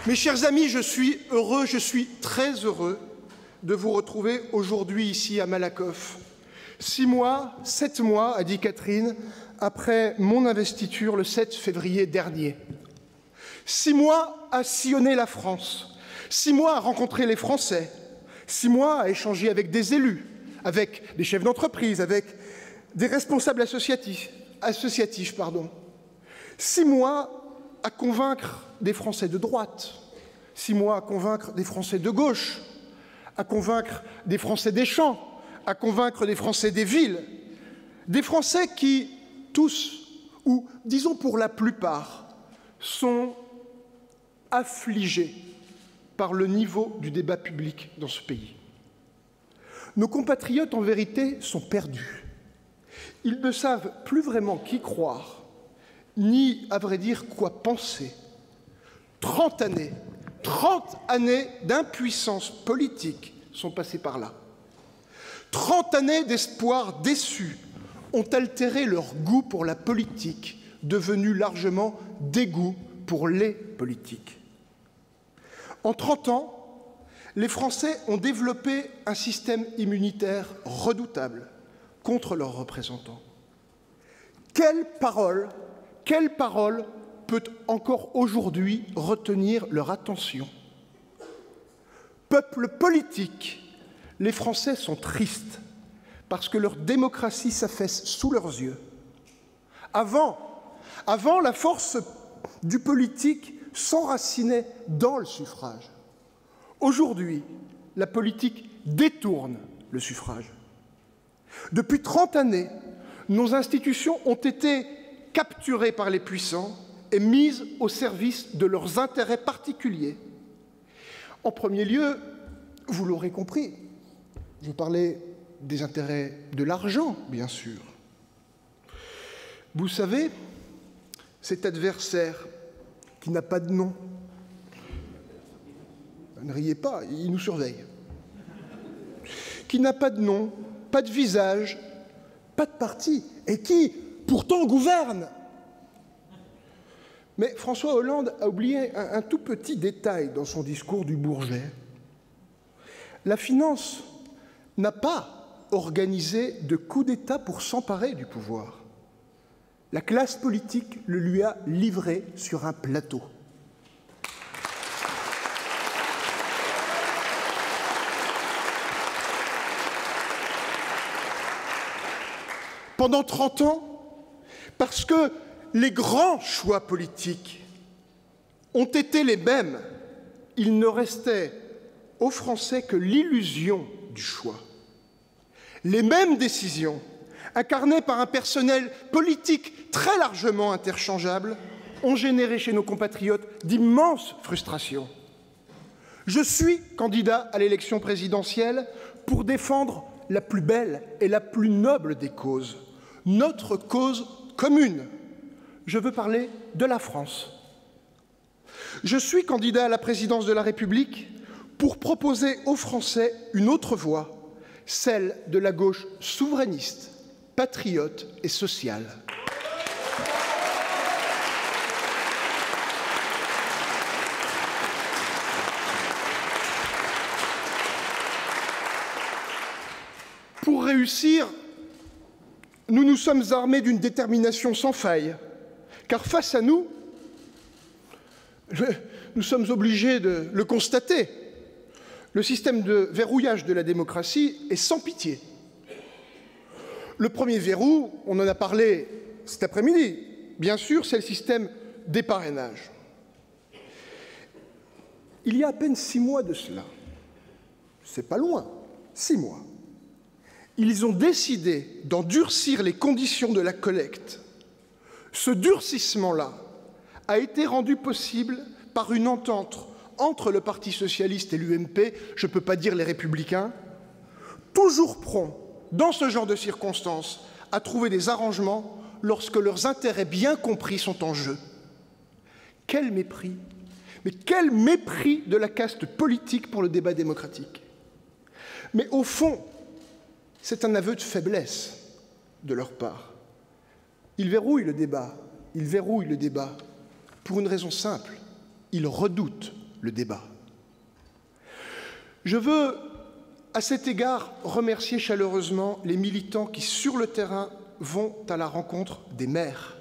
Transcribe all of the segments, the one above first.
Mes chers amis, je suis heureux, je suis très heureux de vous retrouver aujourd'hui ici à Malakoff. 6 mois, 7 mois, a dit Catherine, après mon investiture le 7 février dernier. 6 mois à sillonner la France, 6 mois à rencontrer les Français, 6 mois à échanger avec des élus, avec des chefs d'entreprise, avec des responsables associatifs, 6 mois à convaincre des Français de droite, 6 mois à convaincre des Français de gauche, à convaincre des Français des champs, à convaincre des Français des villes, des Français qui, tous, ou disons pour la plupart, sont affligés par le niveau du débat public dans ce pays. Nos compatriotes, en vérité, sont perdus. Ils ne savent plus vraiment qui croire, ni, à vrai dire, quoi penser. 30 années d'impuissance politique sont passées par là. 30 années d'espoir déçus ont altéré leur goût pour la politique, devenu largement dégoût pour les politiques. En 30 ans, les Français ont développé un système immunitaire redoutable contre leurs représentants. Quelle parole peut encore aujourd'hui retenir leur attention? Peuple politique, les Français sont tristes parce que leur démocratie s'affaisse sous leurs yeux. Avant, la force du politique s'enracinait dans le suffrage. Aujourd'hui, la politique détourne le suffrage. Depuis 30 années, nos institutions ont été capturées par les puissants et mises au service de leurs intérêts particuliers. En premier lieu, vous l'aurez compris, je parlais des intérêts de l'argent, bien sûr. Vous savez, cet adversaire qui n'a pas de nom, ne riez pas, il nous surveille, qui n'a pas de nom, pas de visage, pas de parti, et qui, pourtant, gouverne. Mais François Hollande a oublié un tout petit détail dans son discours du Bourget. La finance n'a pas organisé de coup d'État pour s'emparer du pouvoir. La classe politique le lui a livré sur un plateau. Pendant 30 ans, parce que les grands choix politiques ont été les mêmes, il ne restait aux Français que l'illusion du choix. Les mêmes décisions, incarnées par un personnel politique très largement interchangeable, ont généré chez nos compatriotes d'immenses frustrations. Je suis candidat à l'élection présidentielle pour défendre la plus belle et la plus noble des causes, notre cause commune. Je veux parler de la France. Je suis candidat à la présidence de la République pour proposer aux Français une autre voie, celle de la gauche souverainiste, patriote et sociale. Pour réussir, nous nous sommes armés d'une détermination sans faille, car face à nous, nous sommes obligés de le constater, le système de verrouillage de la démocratie est sans pitié. Le premier verrou, on en a parlé cet après-midi, bien sûr, c'est le système des parrainages. Il y a à peine 6 mois de cela, c'est pas loin, 6 mois, ils ont décidé d'endurcir les conditions de la collecte. Ce durcissement-là a été rendu possible par une entente entre le Parti socialiste et l'UMP, je ne peux pas dire les Républicains, toujours prompts, dans ce genre de circonstances, à trouver des arrangements lorsque leurs intérêts bien compris sont en jeu. Quel mépris! Mais quel mépris de la caste politique pour le débat démocratique! Mais au fond, c'est un aveu de faiblesse de leur part. Ils verrouillent le débat pour une raison simple. Ils redoutent le débat. Je veux, à cet égard, remercier chaleureusement les militants qui, sur le terrain, vont à la rencontre des maires.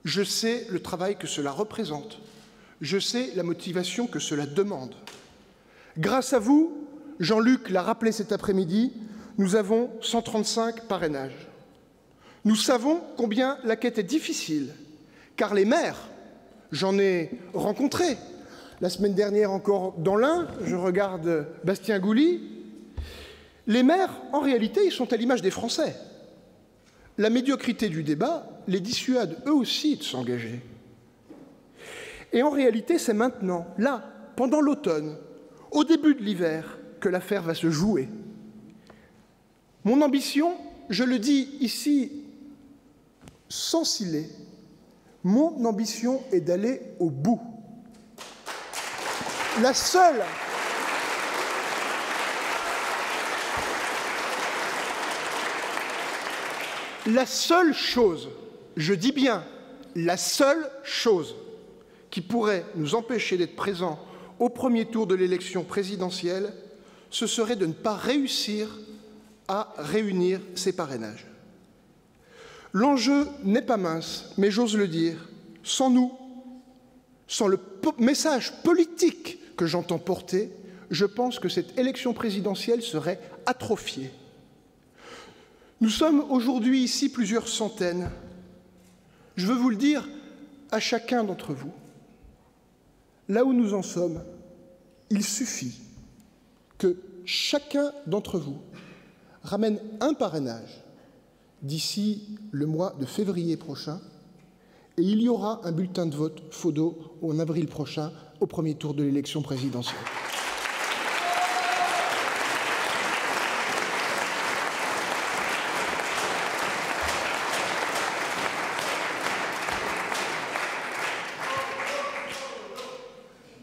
Je sais le travail que cela représente. Je sais la motivation que cela demande. Grâce à vous, Jean-Luc l'a rappelé cet après-midi, nous avons 135 parrainages. Nous savons combien la quête est difficile, car les maires, j'en ai rencontré, la semaine dernière encore dans l'Ain, je regarde Bastien Gouly, les maires, en réalité, ils sont à l'image des Français. La médiocrité du débat les dissuade eux aussi de s'engager. Et en réalité, c'est maintenant, là, pendant l'automne, au début de l'hiver, que l'affaire va se jouer. Mon ambition, je le dis ici sans ciller, mon ambition est d'aller au bout. La seule chose, je dis bien la seule chose qui pourrait nous empêcher d'être présents au premier tour de l'élection présidentielle, ce serait de ne pas réussir à réunir ces parrainages. L'enjeu n'est pas mince, mais j'ose le dire, sans nous, sans le message politique que j'entends porter, je pense que cette élection présidentielle serait atrophiée. Nous sommes aujourd'hui ici plusieurs centaines. Je veux vous le dire à chacun d'entre vous. Là où nous en sommes, il suffit que chacun d'entre vous ramène un parrainage d'ici le mois de février prochain, et il y aura un bulletin de vote FODO en avril prochain, au premier tour de l'élection présidentielle.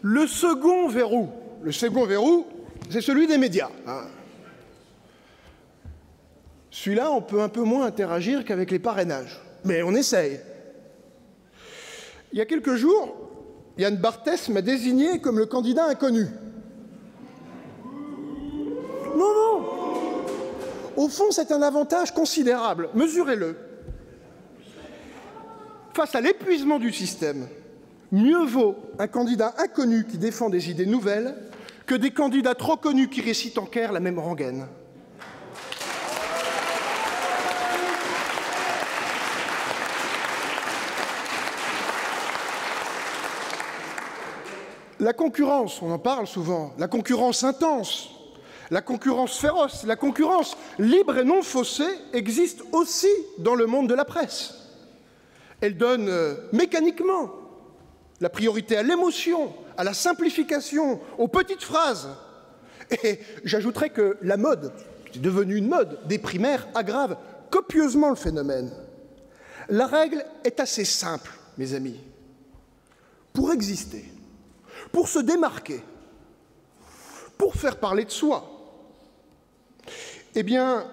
Le second verrou, c'est celui des médias. Celui-là, on peut un peu moins interagir qu'avec les parrainages, mais on essaye. Il y a quelques jours, Yann Barthès m'a désigné comme le candidat inconnu. Non. Au fond, c'est un avantage considérable. Mesurez-le. Face à l'épuisement du système, mieux vaut un candidat inconnu qui défend des idées nouvelles que des candidats trop connus qui récitent en chœur la même rengaine. La concurrence, on en parle souvent, la concurrence intense, la concurrence féroce, la concurrence libre et non faussée existe aussi dans le monde de la presse. Elle donne mécaniquement la priorité à l'émotion, à la simplification, aux petites phrases. Et j'ajouterais que la mode, qui est devenue une mode, des primaires aggrave copieusement le phénomène. La règle est assez simple, mes amis. Pour exister, pour se démarquer, pour faire parler de soi, eh bien,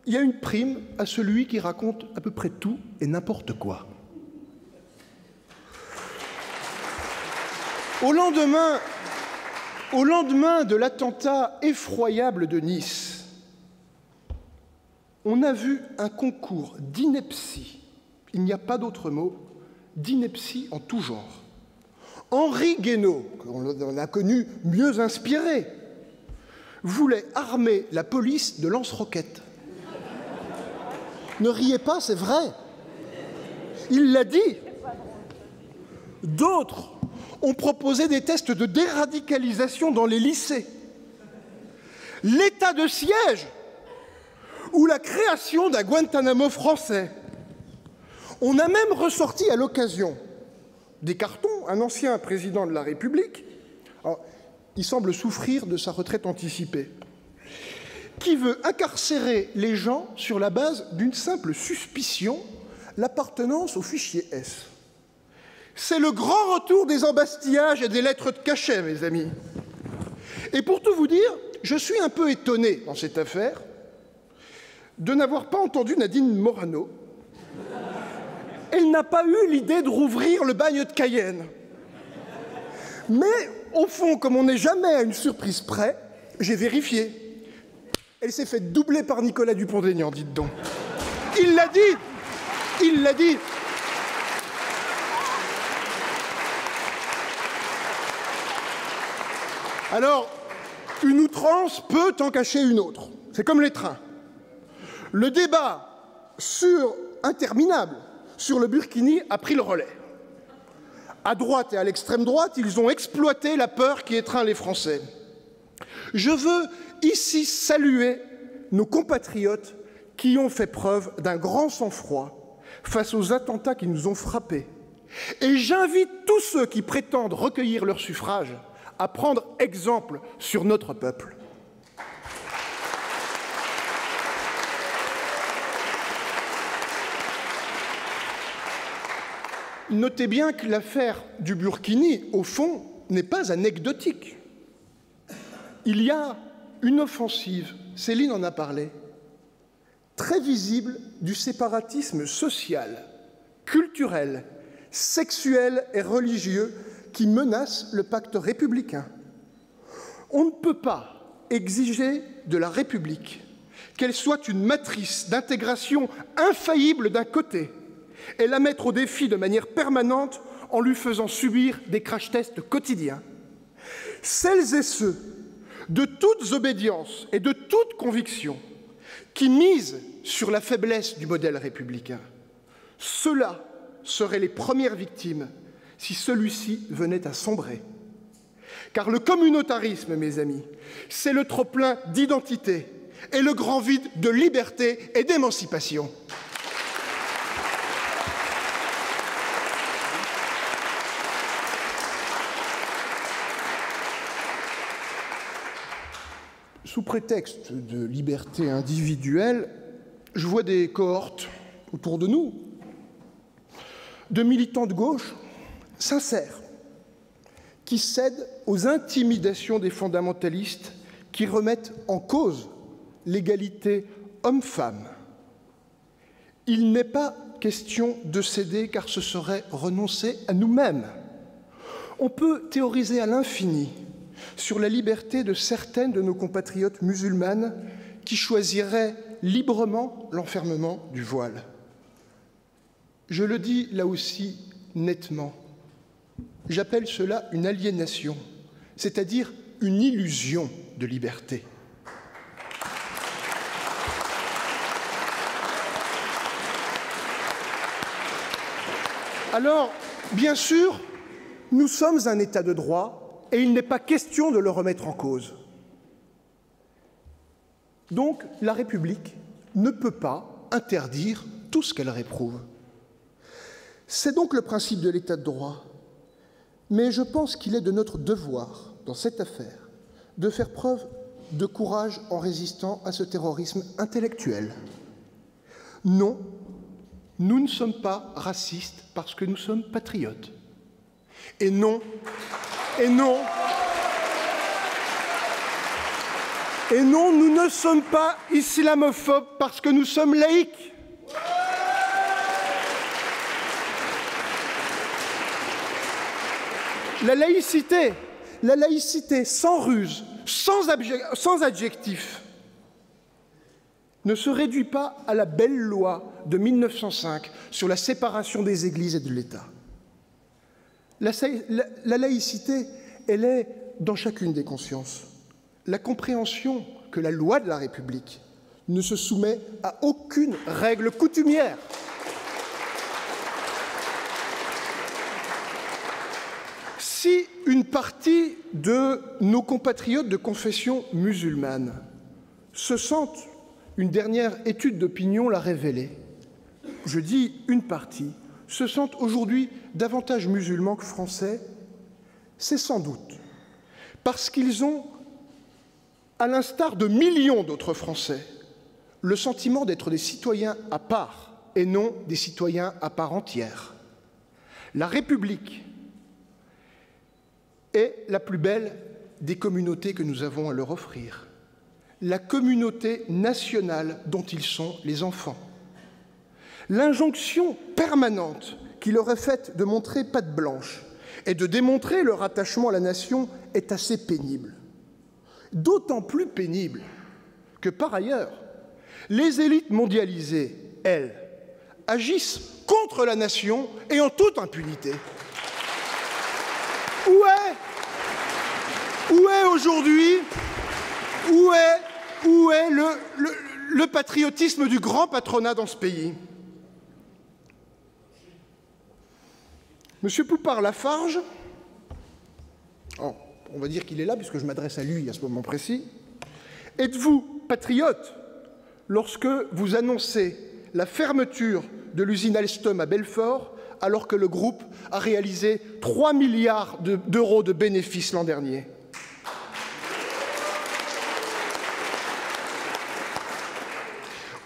il y a une prime à celui qui raconte à peu près tout et n'importe quoi. Au lendemain de l'attentat effroyable de Nice, on a vu un concours d'ineptie, il n'y a pas d'autre mot, d'ineptie en tout genre. Henri Guénaud, qu'on a connu mieux inspiré, voulait armer la police de lance-roquettes. Ne riez pas, c'est vrai. Il l'a dit. D'autres ont proposé des tests de déradicalisation dans les lycées. L'état de siège ou la création d'un Guantanamo français. On a même ressorti à l'occasion des cartons un ancien président de la République, alors, il semble souffrir de sa retraite anticipée, qui veut incarcérer les gens sur la base d'une simple suspicion, l'appartenance au fichier S. C'est le grand retour des embastillages et des lettres de cachet, mes amis. Et pour tout vous dire, je suis un peu étonné dans cette affaire de n'avoir pas entendu Nadine Morano. Elle n'a pas eu l'idée de rouvrir le bagne de Cayenne. Mais Au fond, comme on n'est jamais à une surprise près, j'ai vérifié. Elle s'est fait doubler par Nicolas Dupont-Aignan, dites donc. Il l'a dit. Il l'a dit. Alors, une outrance peut en cacher une autre. C'est comme les trains. Le débat interminable sur le burkini a pris le relais. À droite et à l'extrême droite, ils ont exploité la peur qui étreint les Français. Je veux ici saluer nos compatriotes qui ont fait preuve d'un grand sang-froid face aux attentats qui nous ont frappés. Et j'invite tous ceux qui prétendent recueillir leur suffrage à prendre exemple sur notre peuple. Notez bien que l'affaire du Burkini, au fond, n'est pas anecdotique. Il y a une offensive, Céline en a parlé, très visible du séparatisme social, culturel, sexuel et religieux qui menace le pacte républicain. On ne peut pas exiger de la République qu'elle soit une matrice d'intégration infaillible d'un côté et la mettre au défi de manière permanente en lui faisant subir des crash-tests quotidiens. Celles et ceux de toutes obédiences et de toutes convictions qui misent sur la faiblesse du modèle républicain, ceux-là seraient les premières victimes si celui-ci venait à sombrer. Car le communautarisme, mes amis, c'est le trop-plein d'identité et le grand vide de liberté et d'émancipation. Sous prétexte de liberté individuelle, je vois des cohortes autour de nous, de militants de gauche sincères, qui cèdent aux intimidations des fondamentalistes qui remettent en cause l'égalité homme-femme. Il n'est pas question de céder car ce serait renoncer à nous-mêmes. On peut théoriser à l'infini sur la liberté de certaines de nos compatriotes musulmanes qui choisiraient librement l'enfermement du voile. Je le dis là aussi nettement, j'appelle cela une aliénation, c'est-à-dire une illusion de liberté. Alors, bien sûr, nous sommes un État de droit et il n'est pas question de le remettre en cause. Donc, la République ne peut pas interdire tout ce qu'elle réprouve. C'est donc le principe de l'État de droit. Mais je pense qu'il est de notre devoir, dans cette affaire, de faire preuve de courage en résistant à ce terrorisme intellectuel. Non, nous ne sommes pas racistes parce que nous sommes patriotes. Et non, nous ne sommes pas islamophobes parce que nous sommes laïcs. La laïcité sans ruse, sans adjectif, ne se réduit pas à la belle loi de 1905 sur la séparation des églises et de l'État. La laïcité, elle est dans chacune des consciences. La compréhension que la loi de la République ne se soumet à aucune règle coutumière. Si une partie de nos compatriotes de confession musulmane se sentent, une dernière étude d'opinion l'a révélé, je dis une partie, se sentent aujourd'hui davantage musulmans que français, c'est sans doute parce qu'ils ont, à l'instar de millions d'autres Français, le sentiment d'être des citoyens à part et non des citoyens à part entière. La République est la plus belle des communautés que nous avons à leur offrir, la communauté nationale dont ils sont les enfants. L'injonction permanente qui leur est faite de montrer patte blanche et de démontrer leur attachement à la nation est assez pénible. D'autant plus pénible que, par ailleurs, les élites mondialisées, elles, agissent contre la nation et en toute impunité. Où est aujourd'hui, où est le patriotisme du grand patronat dans ce pays? Monsieur Poupart-Lafarge, on va dire qu'il est là puisque je m'adresse à lui à ce moment précis, êtes-vous patriote lorsque vous annoncez la fermeture de l'usine Alstom à Belfort alors que le groupe a réalisé 3 milliards d'euros de bénéfices l'an dernier?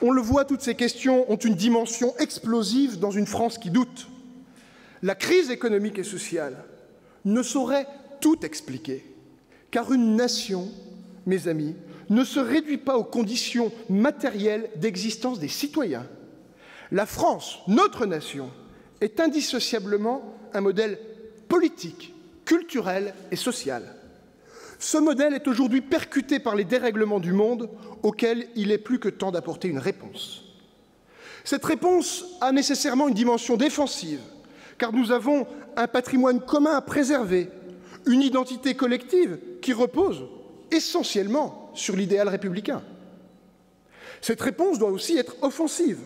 On le voit, toutes ces questions ont une dimension explosive dans une France qui doute. La crise économique et sociale ne saurait tout expliquer, car une nation, mes amis, ne se réduit pas aux conditions matérielles d'existence des citoyens. La France, notre nation, est indissociablement un modèle politique, culturel et social. Ce modèle est aujourd'hui percuté par les dérèglements du monde auxquels il est plus que temps d'apporter une réponse. Cette réponse a nécessairement une dimension défensive, car nous avons un patrimoine commun à préserver, une identité collective qui repose essentiellement sur l'idéal républicain. Cette réponse doit aussi être offensive.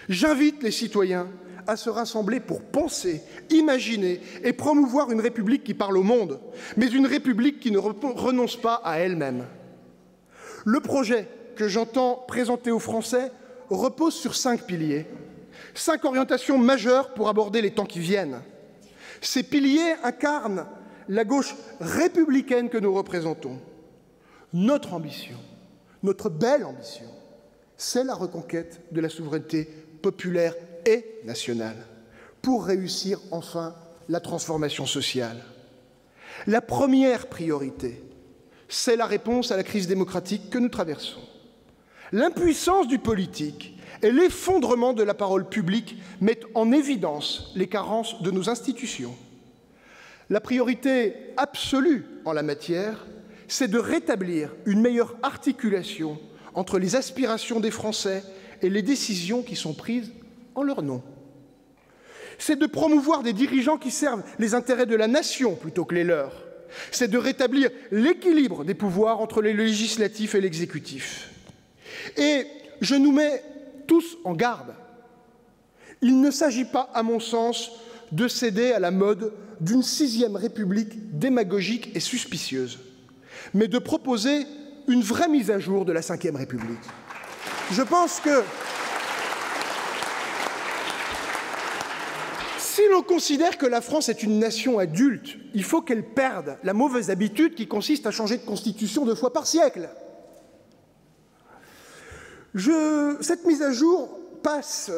J'invite les citoyens à se rassembler pour penser, imaginer et promouvoir une République qui parle au monde, mais une République qui ne renonce pas à elle-même. Le projet que j'entends présenter aux Français repose sur 5 piliers, 5 orientations majeures pour aborder les temps qui viennent. Ces piliers incarnent la gauche républicaine que nous représentons. Notre ambition, notre belle ambition, c'est la reconquête de la souveraineté populaire et nationale pour réussir enfin la transformation sociale. La première priorité, c'est la réponse à la crise démocratique que nous traversons. L'impuissance du politique et l'effondrement de la parole publique mettent en évidence les carences de nos institutions. La priorité absolue en la matière, c'est de rétablir une meilleure articulation entre les aspirations des Français et les décisions qui sont prises en leur nom. C'est de promouvoir des dirigeants qui servent les intérêts de la nation plutôt que les leurs. C'est de rétablir l'équilibre des pouvoirs entre le législatif et l'exécutif. Et je nous mets tous en garde. Il ne s'agit pas, à mon sens, de céder à la mode d'une 6e République démagogique et suspicieuse, mais de proposer une vraie mise à jour de la 5e République. Je pense que si l'on considère que la France est une nation adulte, il faut qu'elle perde la mauvaise habitude qui consiste à changer de constitution 2 fois par siècle. Cette mise à jour passe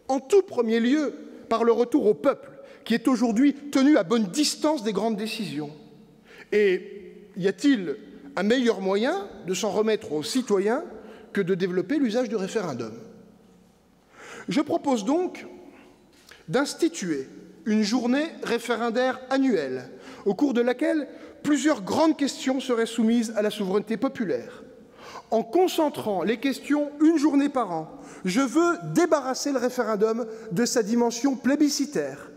en tout premier lieu par le retour au peuple, qui est aujourd'hui tenu à bonne distance des grandes décisions. Et y a-t-il un meilleur moyen de s'en remettre aux citoyens que de développer l'usage du référendum? Je propose donc d'instituer une journée référendaire annuelle, au cours de laquelle plusieurs grandes questions seraient soumises à la souveraineté populaire. En concentrant les questions une journée par an, je veux débarrasser le référendum de sa dimension plébiscitaire.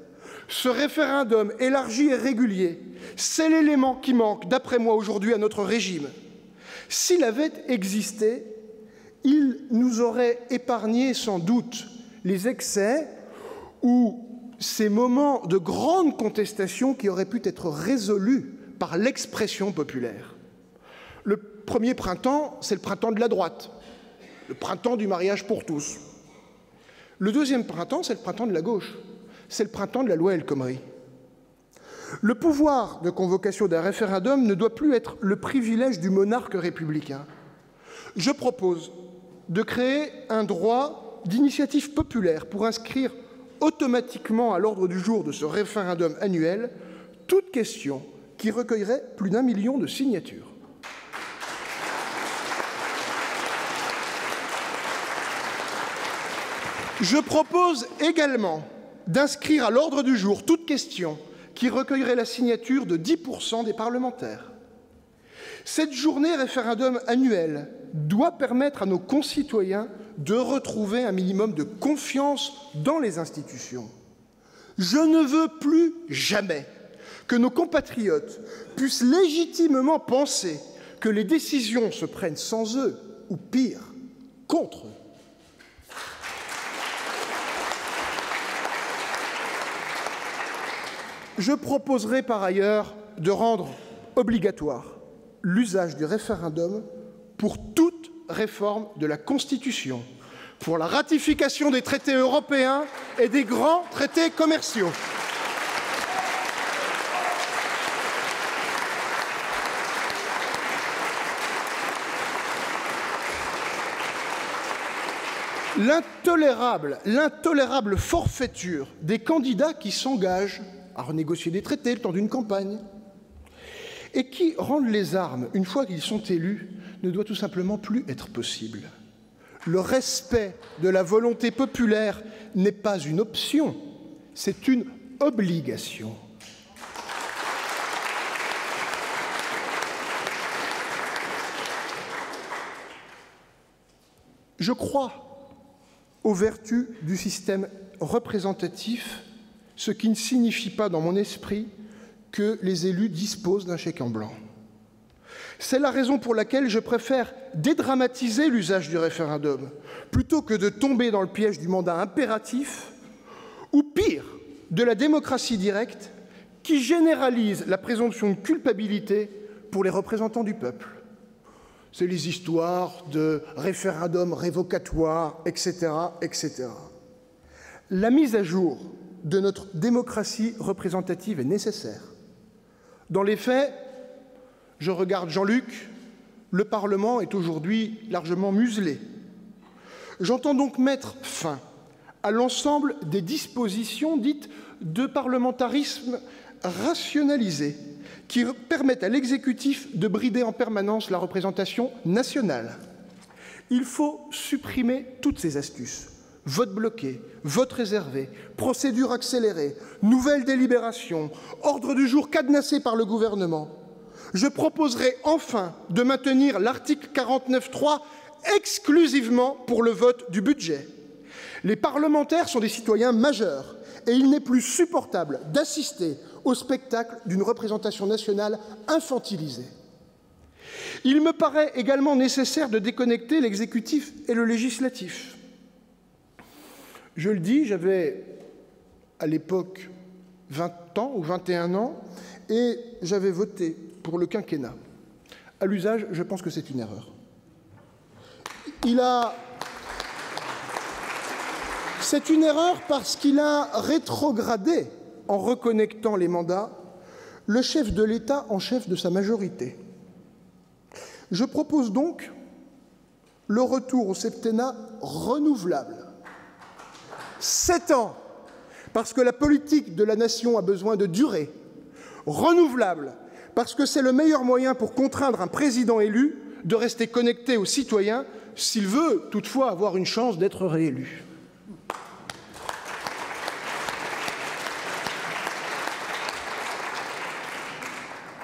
Ce référendum élargi et régulier, c'est l'élément qui manque, d'après moi, aujourd'hui à notre régime. S'il avait existé, il nous aurait épargné sans doute les excès ou ces moments de grande contestation qui auraient pu être résolus par l'expression populaire. Le premier printemps, c'est le printemps de la droite, le printemps du mariage pour tous. Le deuxième printemps, c'est le printemps de la gauche, c'est le printemps de la loi El Khomri. Le pouvoir de convocation d'un référendum ne doit plus être le privilège du monarque républicain. Je propose de créer un droit d'initiative populaire pour inscrire automatiquement à l'ordre du jour de ce référendum annuel toute question qui recueillerait plus d'1 million de signatures. Je propose également d'inscrire à l'ordre du jour toute question qui recueillerait la signature de 10% des parlementaires. Cette journée référendum annuelle doit permettre à nos concitoyens de retrouver un minimum de confiance dans les institutions. Je ne veux plus jamais que nos compatriotes puissent légitimement penser que les décisions se prennent sans eux, ou pire, contre eux. Je proposerai par ailleurs de rendre obligatoire l'usage du référendum pour toute réforme de la Constitution, pour la ratification des traités européens et des grands traités commerciaux. L'intolérable forfaiture des candidats qui s'engagent à renégocier des traités le temps d'une campagne et qui rendent les armes une fois qu'ils sont élus ne doit tout simplement plus être possible. Le respect de la volonté populaire n'est pas une option, c'est une obligation. Je crois aux vertus du système représentatif, ce qui ne signifie pas dans mon esprit que les élus disposent d'un chèque en blanc. C'est la raison pour laquelle je préfère dédramatiser l'usage du référendum, plutôt que de tomber dans le piège du mandat impératif, ou pire, de la démocratie directe, qui généralise la présomption de culpabilité pour les représentants du peuple. C'est les histoires de référendums révocatoires, etc., etc. La mise à jour de notre démocratie représentative est nécessaire. Dans les faits, je regarde Jean-Luc, le Parlement est aujourd'hui largement muselé. J'entends donc mettre fin à l'ensemble des dispositions dites de parlementarisme rationalisé, qui permettent à l'exécutif de brider en permanence la représentation nationale. Il faut supprimer toutes ces astuces. Vote bloqué, vote réservé, procédure accélérée, nouvelle délibération, ordre du jour cadenassé par le gouvernement. Je proposerai enfin de maintenir l'article 49.3 exclusivement pour le vote du budget. Les parlementaires sont des citoyens majeurs et il n'est plus supportable d'assister au spectacle d'une représentation nationale infantilisée. Il me paraît également nécessaire de déconnecter l'exécutif et le législatif. Je le dis, j'avais à l'époque 20 ans ou 21 ans et j'avais voté pour le quinquennat. À l'usage, je pense que c'est une erreur. C'est une erreur parce qu'il a rétrogradé, en reconnectant les mandats, le chef de l'État en chef de sa majorité. Je propose donc le retour au septennat renouvelable. 7 ans, parce que la politique de la nation a besoin de durée. Renouvelable, parce que c'est le meilleur moyen pour contraindre un président élu de rester connecté aux citoyens s'il veut toutefois avoir une chance d'être réélu.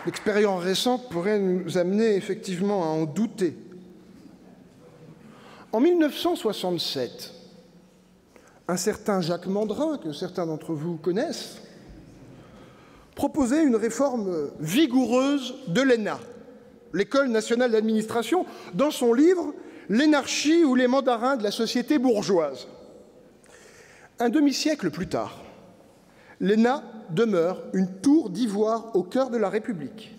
L'expérience récente pourrait nous amener effectivement à en douter. En 1967, un certain Jacques Mandrin, que certains d'entre vous connaissent, proposait une réforme vigoureuse de l'ENA, l'École nationale d'administration, dans son livre « L'énarchie ou les mandarins de la société bourgeoise ». Un demi-siècle plus tard, l'ENA demeure une tour d'ivoire au cœur de la République.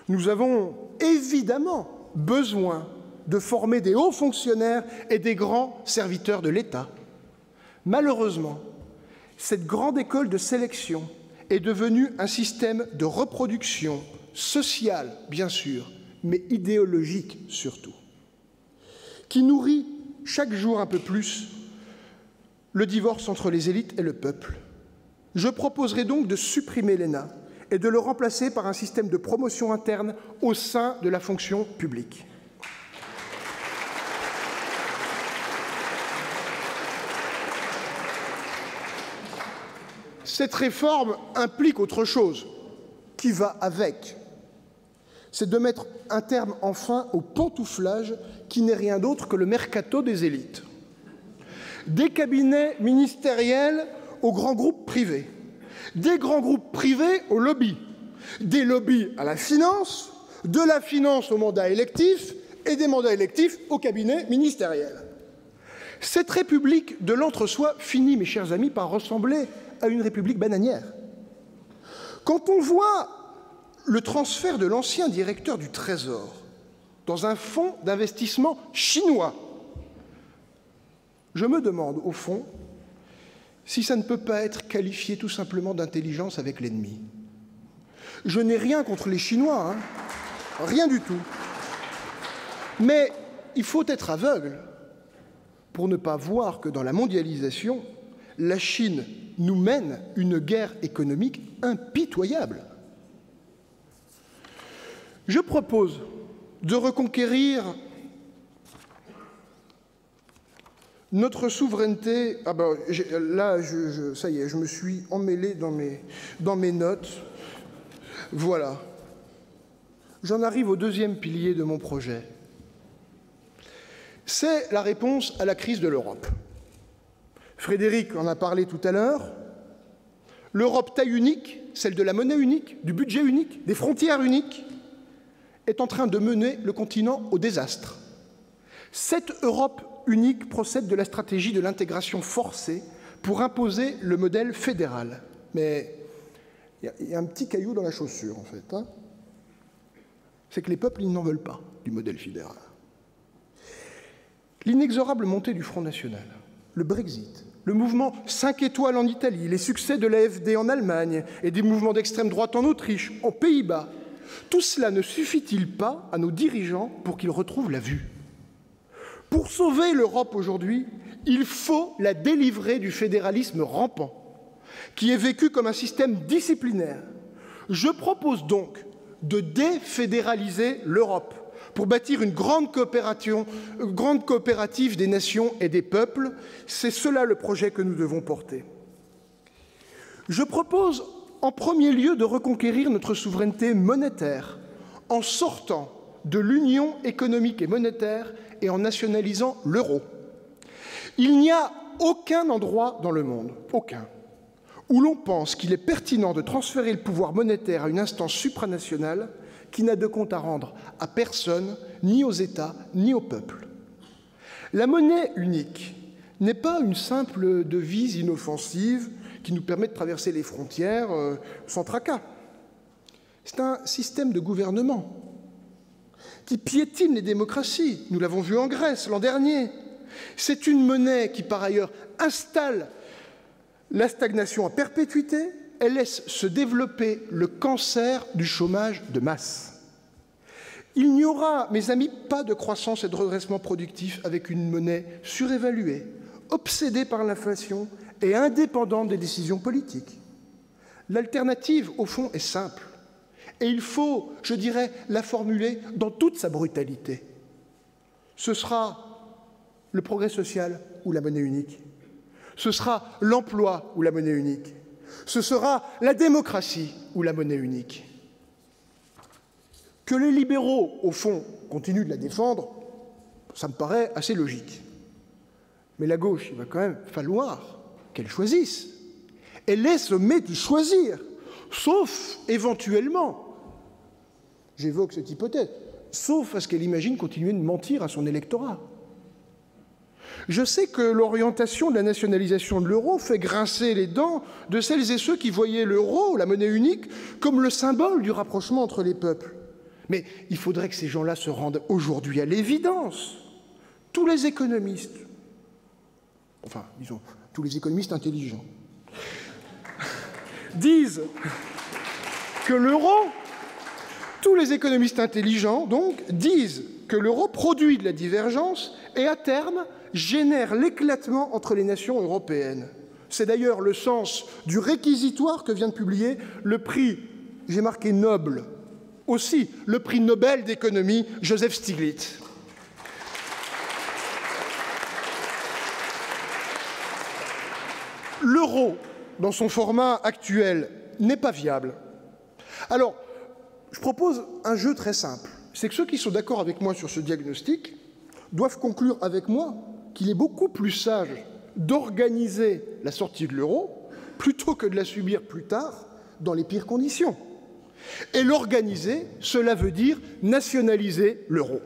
Nous avons évidemment besoin de former des hauts fonctionnaires et des grands serviteurs de l'État. Malheureusement, cette grande école de sélection est devenue un système de reproduction sociale, bien sûr, mais idéologique surtout, qui nourrit chaque jour un peu plus le divorce entre les élites et le peuple. Je proposerai donc de supprimer l'ENA et de le remplacer par un système de promotion interne au sein de la fonction publique. Cette réforme implique autre chose, qui va avec. C'est de mettre un terme enfin au pantouflage qui n'est rien d'autre que le mercato des élites. Des cabinets ministériels aux grands groupes privés, des grands groupes privés aux lobbies, des lobbies à la finance, de la finance aux mandats électifs et des mandats électifs aux cabinets ministériels. Cette république de l'entre-soi finit, mes chers amis, par ressembler à une république bananière. Quand on voit le transfert de l'ancien directeur du Trésor dans un fonds d'investissement chinois, je me demande, au fond, si ça ne peut pas être qualifié tout simplement d'intelligence avec l'ennemi. Je n'ai rien contre les Chinois, rien du tout. Mais il faut être aveugle pour ne pas voir que dans la mondialisation, la Chine nous mène une guerre économique impitoyable. Je propose de reconquérir notre souveraineté. Ah ben, là, ça y est, je me suis emmêlé dans mes notes. Voilà. J'en arrive au deuxième pilier de mon projet. C'est la réponse à la crise de l'Europe. Frédéric en a parlé tout à l'heure. L'Europe taille unique, celle de la monnaie unique, du budget unique, des frontières uniques, est en train de mener le continent au désastre. Cette Europe unique procède de la stratégie de l'intégration forcée pour imposer le modèle fédéral. Mais il y a un petit caillou dans la chaussure, en fait. C'est que les peuples, ils n'en veulent pas du modèle fédéral. L'inexorable montée du Front National, le Brexit, le mouvement 5 étoiles en Italie, les succès de l'AfD en Allemagne et des mouvements d'extrême droite en Autriche, aux Pays-Bas, tout cela ne suffit-il pas à nos dirigeants pour qu'ils retrouvent la vue? Pour sauver l'Europe aujourd'hui, il faut la délivrer du fédéralisme rampant, qui est vécu comme un système disciplinaire. Je propose donc de défédéraliser l'Europe pour bâtir une grande coopérative des nations et des peuples. C'est cela le projet que nous devons porter. Je propose en premier lieu de reconquérir notre souveraineté monétaire en sortant de l'union économique et monétaire et en nationalisant l'euro. Il n'y a aucun endroit dans le monde, aucun, où l'on pense qu'il est pertinent de transférer le pouvoir monétaire à une instance supranationale qui n'a de compte à rendre à personne, ni aux États, ni au peuple. La monnaie unique n'est pas une simple devise inoffensive qui nous permet de traverser les frontières sans tracas. C'est un système de gouvernement qui piétine les démocraties. Nous l'avons vu en Grèce l'an dernier. C'est une monnaie qui, par ailleurs, installe la stagnation à perpétuité. Elle laisse se développer le cancer du chômage de masse. Il n'y aura, mes amis, pas de croissance et de redressement productif avec une monnaie surévaluée, obsédée par l'inflation et indépendante des décisions politiques. L'alternative, au fond, est simple. Et il faut, je dirais, la formuler dans toute sa brutalité. Ce sera le progrès social ou la monnaie unique. Ce sera l'emploi ou la monnaie unique. Ce sera la démocratie ou la monnaie unique. Que les libéraux, au fond, continuent de la défendre, ça me paraît assez logique. Mais la gauche, il va quand même falloir qu'elle choisisse. Elle est sommée de choisir, sauf éventuellement, j'évoque cette hypothèse, sauf à ce qu'elle imagine continuer de mentir à son électorat. Je sais que l'orientation de la nationalisation de l'euro fait grincer les dents de celles et ceux qui voyaient l'euro, la monnaie unique, comme le symbole du rapprochement entre les peuples. Mais il faudrait que ces gens-là se rendent aujourd'hui à l'évidence. Tous les économistes, enfin, disons, tous les économistes intelligents, disent que l'euro, tous les économistes intelligents, donc, disent que l'euro produit de la divergence et, à terme, génère l'éclatement entre les nations européennes. C'est d'ailleurs le sens du réquisitoire que vient de publier le prix, j'ai marqué Nobel, aussi le prix Nobel d'économie, Joseph Stiglitz. L'euro dans son format actuel, n'est pas viable. Alors, je propose un jeu très simple. C'est que ceux qui sont d'accord avec moi sur ce diagnostic doivent conclure avec moi qu'il est beaucoup plus sage d'organiser la sortie de l'euro plutôt que de la subir plus tard dans les pires conditions. Et l'organiser, cela veut dire nationaliser l'euro.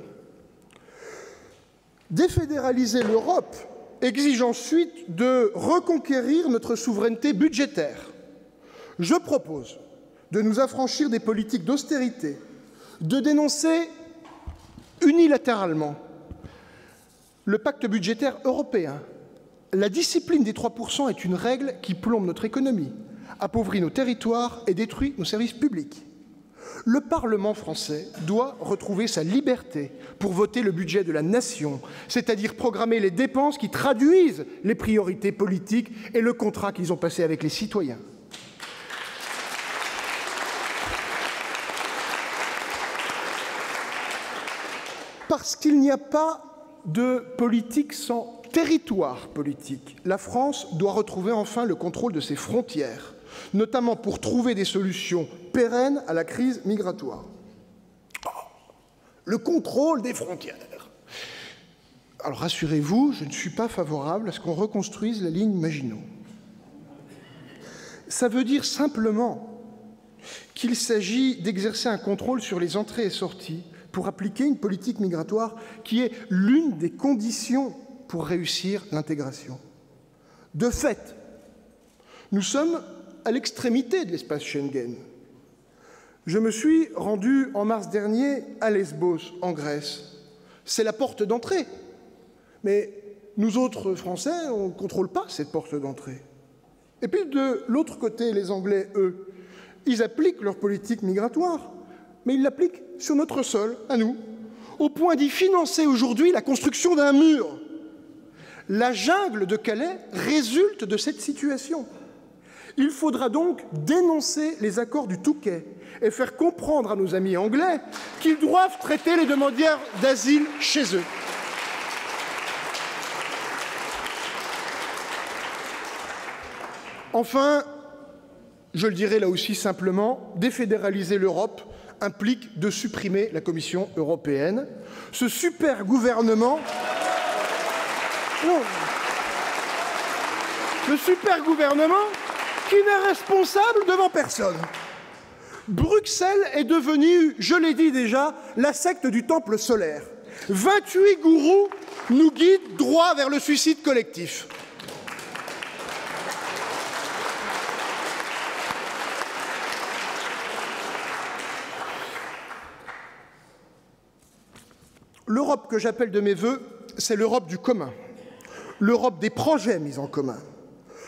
Défédéraliser l'Europe exige ensuite de reconquérir notre souveraineté budgétaire. Je propose de nous affranchir des politiques d'austérité, de dénoncer unilatéralement le pacte budgétaire européen. La discipline des 3% est une règle qui plombe notre économie, appauvrit nos territoires et détruit nos services publics. Le Parlement français doit retrouver sa liberté pour voter le budget de la nation, c'est-à-dire programmer les dépenses qui traduisent les priorités politiques et le contrat qu'ils ont passé avec les citoyens. Parce qu'il n'y a pas de politique sans territoire politique. La France doit retrouver enfin le contrôle de ses frontières, notamment pour trouver des solutions pérennes à la crise migratoire. Le contrôle des frontières. Alors rassurez-vous, je ne suis pas favorable à ce qu'on reconstruise la ligne Maginot. Ça veut dire simplement qu'il s'agit d'exercer un contrôle sur les entrées et sorties pour appliquer une politique migratoire qui est l'une des conditions pour réussir l'intégration. De fait, nous sommes à l'extrémité de l'espace Schengen. Je me suis rendu en mars dernier à Lesbos, en Grèce. C'est la porte d'entrée. Mais nous autres Français, on ne contrôle pas cette porte d'entrée. Et puis de l'autre côté, les Anglais, eux, ils appliquent leur politique migratoire, mais ils l'appliquent sur notre sol, à nous, au point d'y financer aujourd'hui la construction d'un mur. La jungle de Calais résulte de cette situation. Il faudra donc dénoncer les accords du Touquet et faire comprendre à nos amis anglais qu'ils doivent traiter les demandeurs d'asile chez eux. Enfin, je le dirai là aussi simplement, défédéraliser l'Europe implique de supprimer la Commission européenne. Ce super gouvernement... Non. Le super gouvernement qui n'est responsable devant personne. Bruxelles est devenue, je l'ai dit déjà, la secte du temple solaire. 28 gourous nous guident droit vers le suicide collectif. L'Europe que j'appelle de mes vœux, c'est l'Europe du commun, l'Europe des projets mis en commun.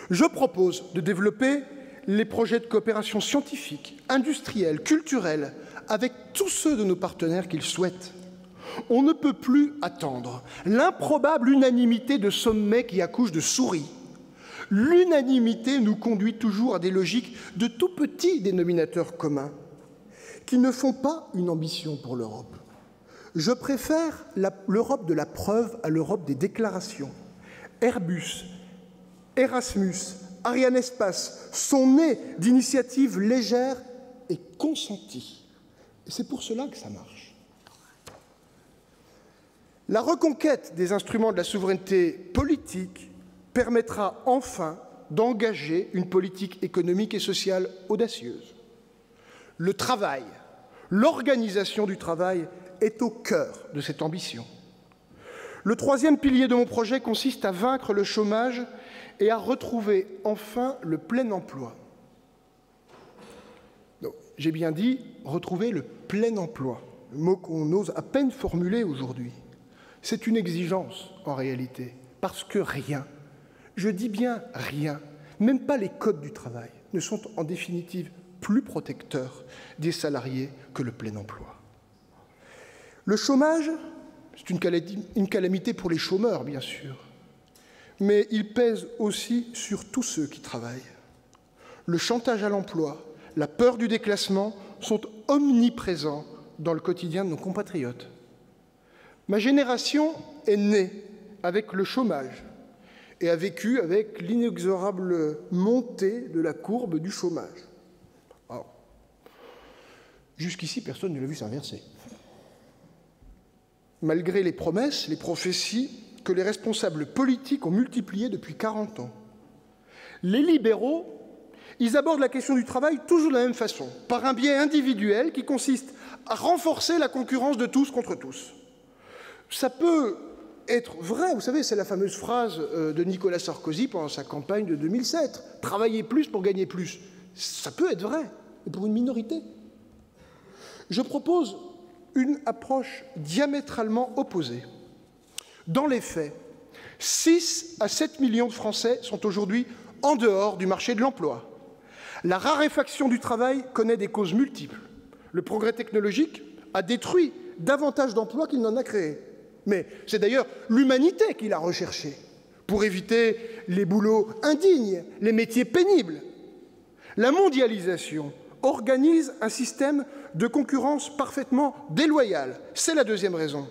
Je propose de développer les projets de coopération scientifique, industrielle, culturelle, avec tous ceux de nos partenaires qu'ils souhaitent. On ne peut plus attendre l'improbable unanimité de sommets qui accouchent de souris. L'unanimité nous conduit toujours à des logiques de tout petits dénominateurs communs qui ne font pas une ambition pour l'Europe. Je préfère l'Europe de la preuve à l'Europe des déclarations. Airbus, Erasmus, Arianespace sont nés d'initiatives légères et consenties. Et c'est pour cela que ça marche. La reconquête des instruments de la souveraineté politique permettra enfin d'engager une politique économique et sociale audacieuse. Le travail, l'organisation du travail est au cœur de cette ambition. Le troisième pilier de mon projet consiste à vaincre le chômage et à retrouver enfin le plein emploi. J'ai bien dit retrouver le plein emploi, le mot qu'on ose à peine formuler aujourd'hui. C'est une exigence en réalité, parce que rien, je dis bien rien, même pas les codes du travail, ne sont en définitive plus protecteurs des salariés que le plein emploi. Le chômage, c'est une calamité pour les chômeurs, bien sûr, mais il pèse aussi sur tous ceux qui travaillent. Le chantage à l'emploi, la peur du déclassement sont omniprésents dans le quotidien de nos compatriotes. Ma génération est née avec le chômage et a vécu avec l'inexorable montée de la courbe du chômage. Alors, jusqu'ici, personne ne l'a vu s'inverser. Malgré les promesses, les prophéties que les responsables politiques ont multipliées depuis 40 ans. Les libéraux, ils abordent la question du travail toujours de la même façon, par un biais individuel qui consiste à renforcer la concurrence de tous contre tous. Ça peut être vrai, vous savez, c'est la fameuse phrase de Nicolas Sarkozy pendant sa campagne de 2007, « Travailler plus pour gagner plus ». Ça peut être vrai, mais pour une minorité. Je propose une approche diamétralement opposée. Dans les faits, 6 à 7 millions de Français sont aujourd'hui en dehors du marché de l'emploi. La raréfaction du travail connaît des causes multiples. Le progrès technologique a détruit davantage d'emplois qu'il n'en a créés. Mais c'est d'ailleurs l'humanité qui l'a recherché, pour éviter les boulots indignes, les métiers pénibles. La mondialisation organise un système de concurrence parfaitement déloyal. C'est la deuxième raison.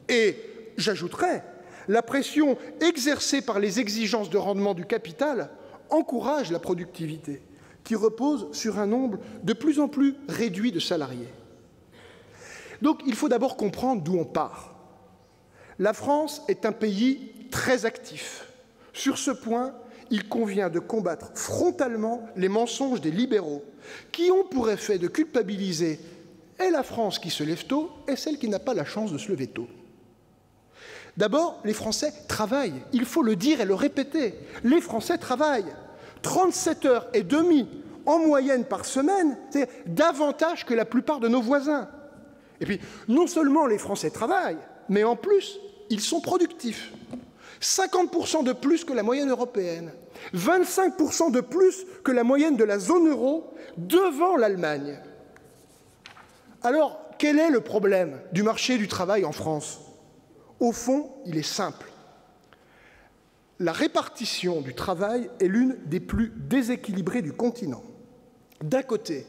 Et j'ajouterais, la pression exercée par les exigences de rendement du capital encourage la productivité, qui repose sur un nombre de plus en plus réduit de salariés. Donc il faut d'abord comprendre d'où on part. La France est un pays très actif. Sur ce point, il convient de combattre frontalement les mensonges des libéraux qui ont pour effet de culpabiliser et la France qui se lève tôt et celle qui n'a pas la chance de se lever tôt. D'abord, les Français travaillent. Il faut le dire et le répéter. Les Français travaillent. 37h30 en moyenne par semaine, c'est davantage que la plupart de nos voisins. Et puis, non seulement les Français travaillent, mais en plus, ils sont productifs. 50% de plus que la moyenne européenne, 25% de plus que la moyenne de la zone euro, devant l'Allemagne. Alors, quel est le problème du marché du travail en France? Au fond, il est simple. La répartition du travail est l'une des plus déséquilibrées du continent. D'un côté,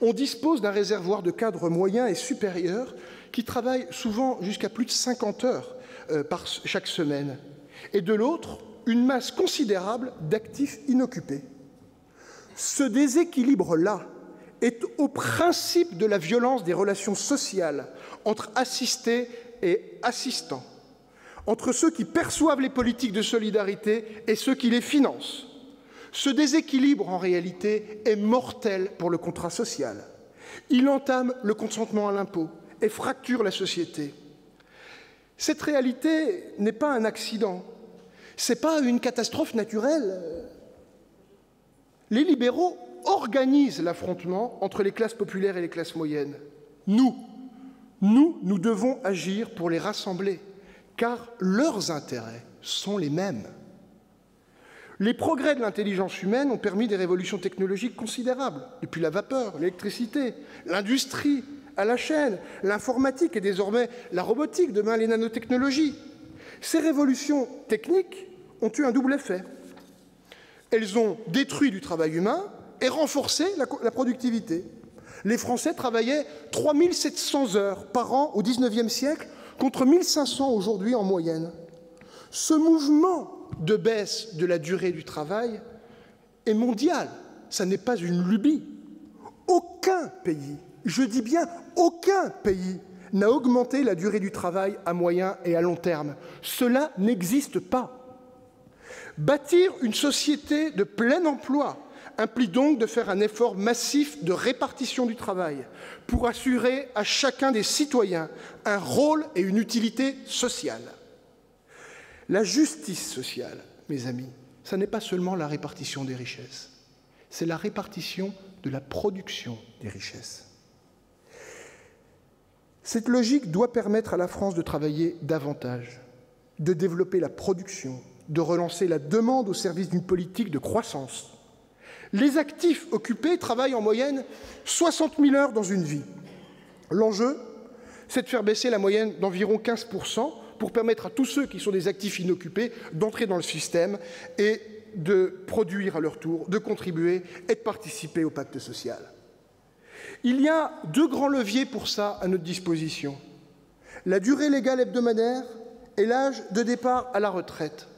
on dispose d'un réservoir de cadres moyens et supérieurs qui travaillent souvent jusqu'à plus de 50 heures par chaque semaine. Et de l'autre, une masse considérable d'actifs inoccupés. Ce déséquilibre-là est au principe de la violence des relations sociales entre assistés et assistants, entre ceux qui perçoivent les politiques de solidarité et ceux qui les financent. Ce déséquilibre, en réalité, est mortel pour le contrat social. Il entame le consentement à l'impôt et fracture la société. Cette réalité n'est pas un accident, ce n'est pas une catastrophe naturelle. Les libéraux organisent l'affrontement entre les classes populaires et les classes moyennes. Nous devons agir pour les rassembler, car leurs intérêts sont les mêmes. Les progrès de l'intelligence humaine ont permis des révolutions technologiques considérables, depuis la vapeur, l'électricité, l'industrie, à la chaîne, l'informatique et désormais la robotique, demain les nanotechnologies. Ces révolutions techniques ont eu un double effet. Elles ont détruit du travail humain et renforcé la productivité. Les Français travaillaient 3700 heures par an au XIXe siècle contre 1500 aujourd'hui en moyenne. Ce mouvement de baisse de la durée du travail est mondial, ça n'est pas une lubie. Aucun pays, je dis bien aucun pays, n'a augmenté la durée du travail à moyen et à long terme. Cela n'existe pas. Bâtir une société de plein emploi implique donc de faire un effort massif de répartition du travail pour assurer à chacun des citoyens un rôle et une utilité sociale. La justice sociale, mes amis, ce n'est pas seulement la répartition des richesses, c'est la répartition de la production des richesses. Cette logique doit permettre à la France de travailler davantage, de développer la production, de relancer la demande au service d'une politique de croissance. Les actifs occupés travaillent en moyenne 60 000 heures dans une vie. L'enjeu, c'est de faire baisser la moyenne d'environ 15% pour permettre à tous ceux qui sont des actifs inoccupés d'entrer dans le système et de produire à leur tour, de contribuer et de participer au pacte social. Il y a deux grands leviers pour ça à notre disposition. La durée légale hebdomadaire et l'âge de départ à la retraite.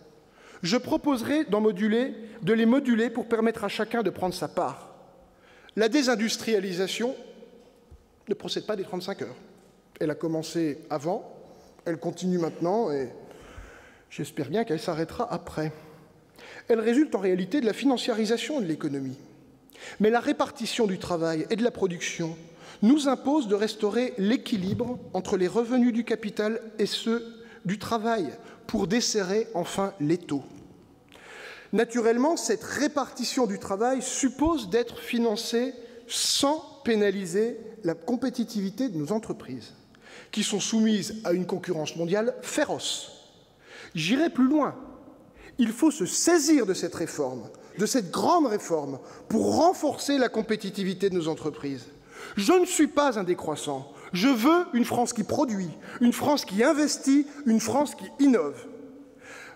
Je proposerai de les moduler pour permettre à chacun de prendre sa part. La désindustrialisation ne procède pas des 35 heures. Elle a commencé avant, elle continue maintenant et j'espère bien qu'elle s'arrêtera après. Elle résulte en réalité de la financiarisation de l'économie. Mais la répartition du travail et de la production nous impose de restaurer l'équilibre entre les revenus du capital et ceux du travail pour desserrer enfin l'étau. Naturellement, cette répartition du travail suppose d'être financée sans pénaliser la compétitivité de nos entreprises, qui sont soumises à une concurrence mondiale féroce. J'irai plus loin. Il faut se saisir de cette réforme, de cette grande réforme, pour renforcer la compétitivité de nos entreprises. Je ne suis pas un décroissant. Je veux une France qui produit, une France qui investit, une France qui innove.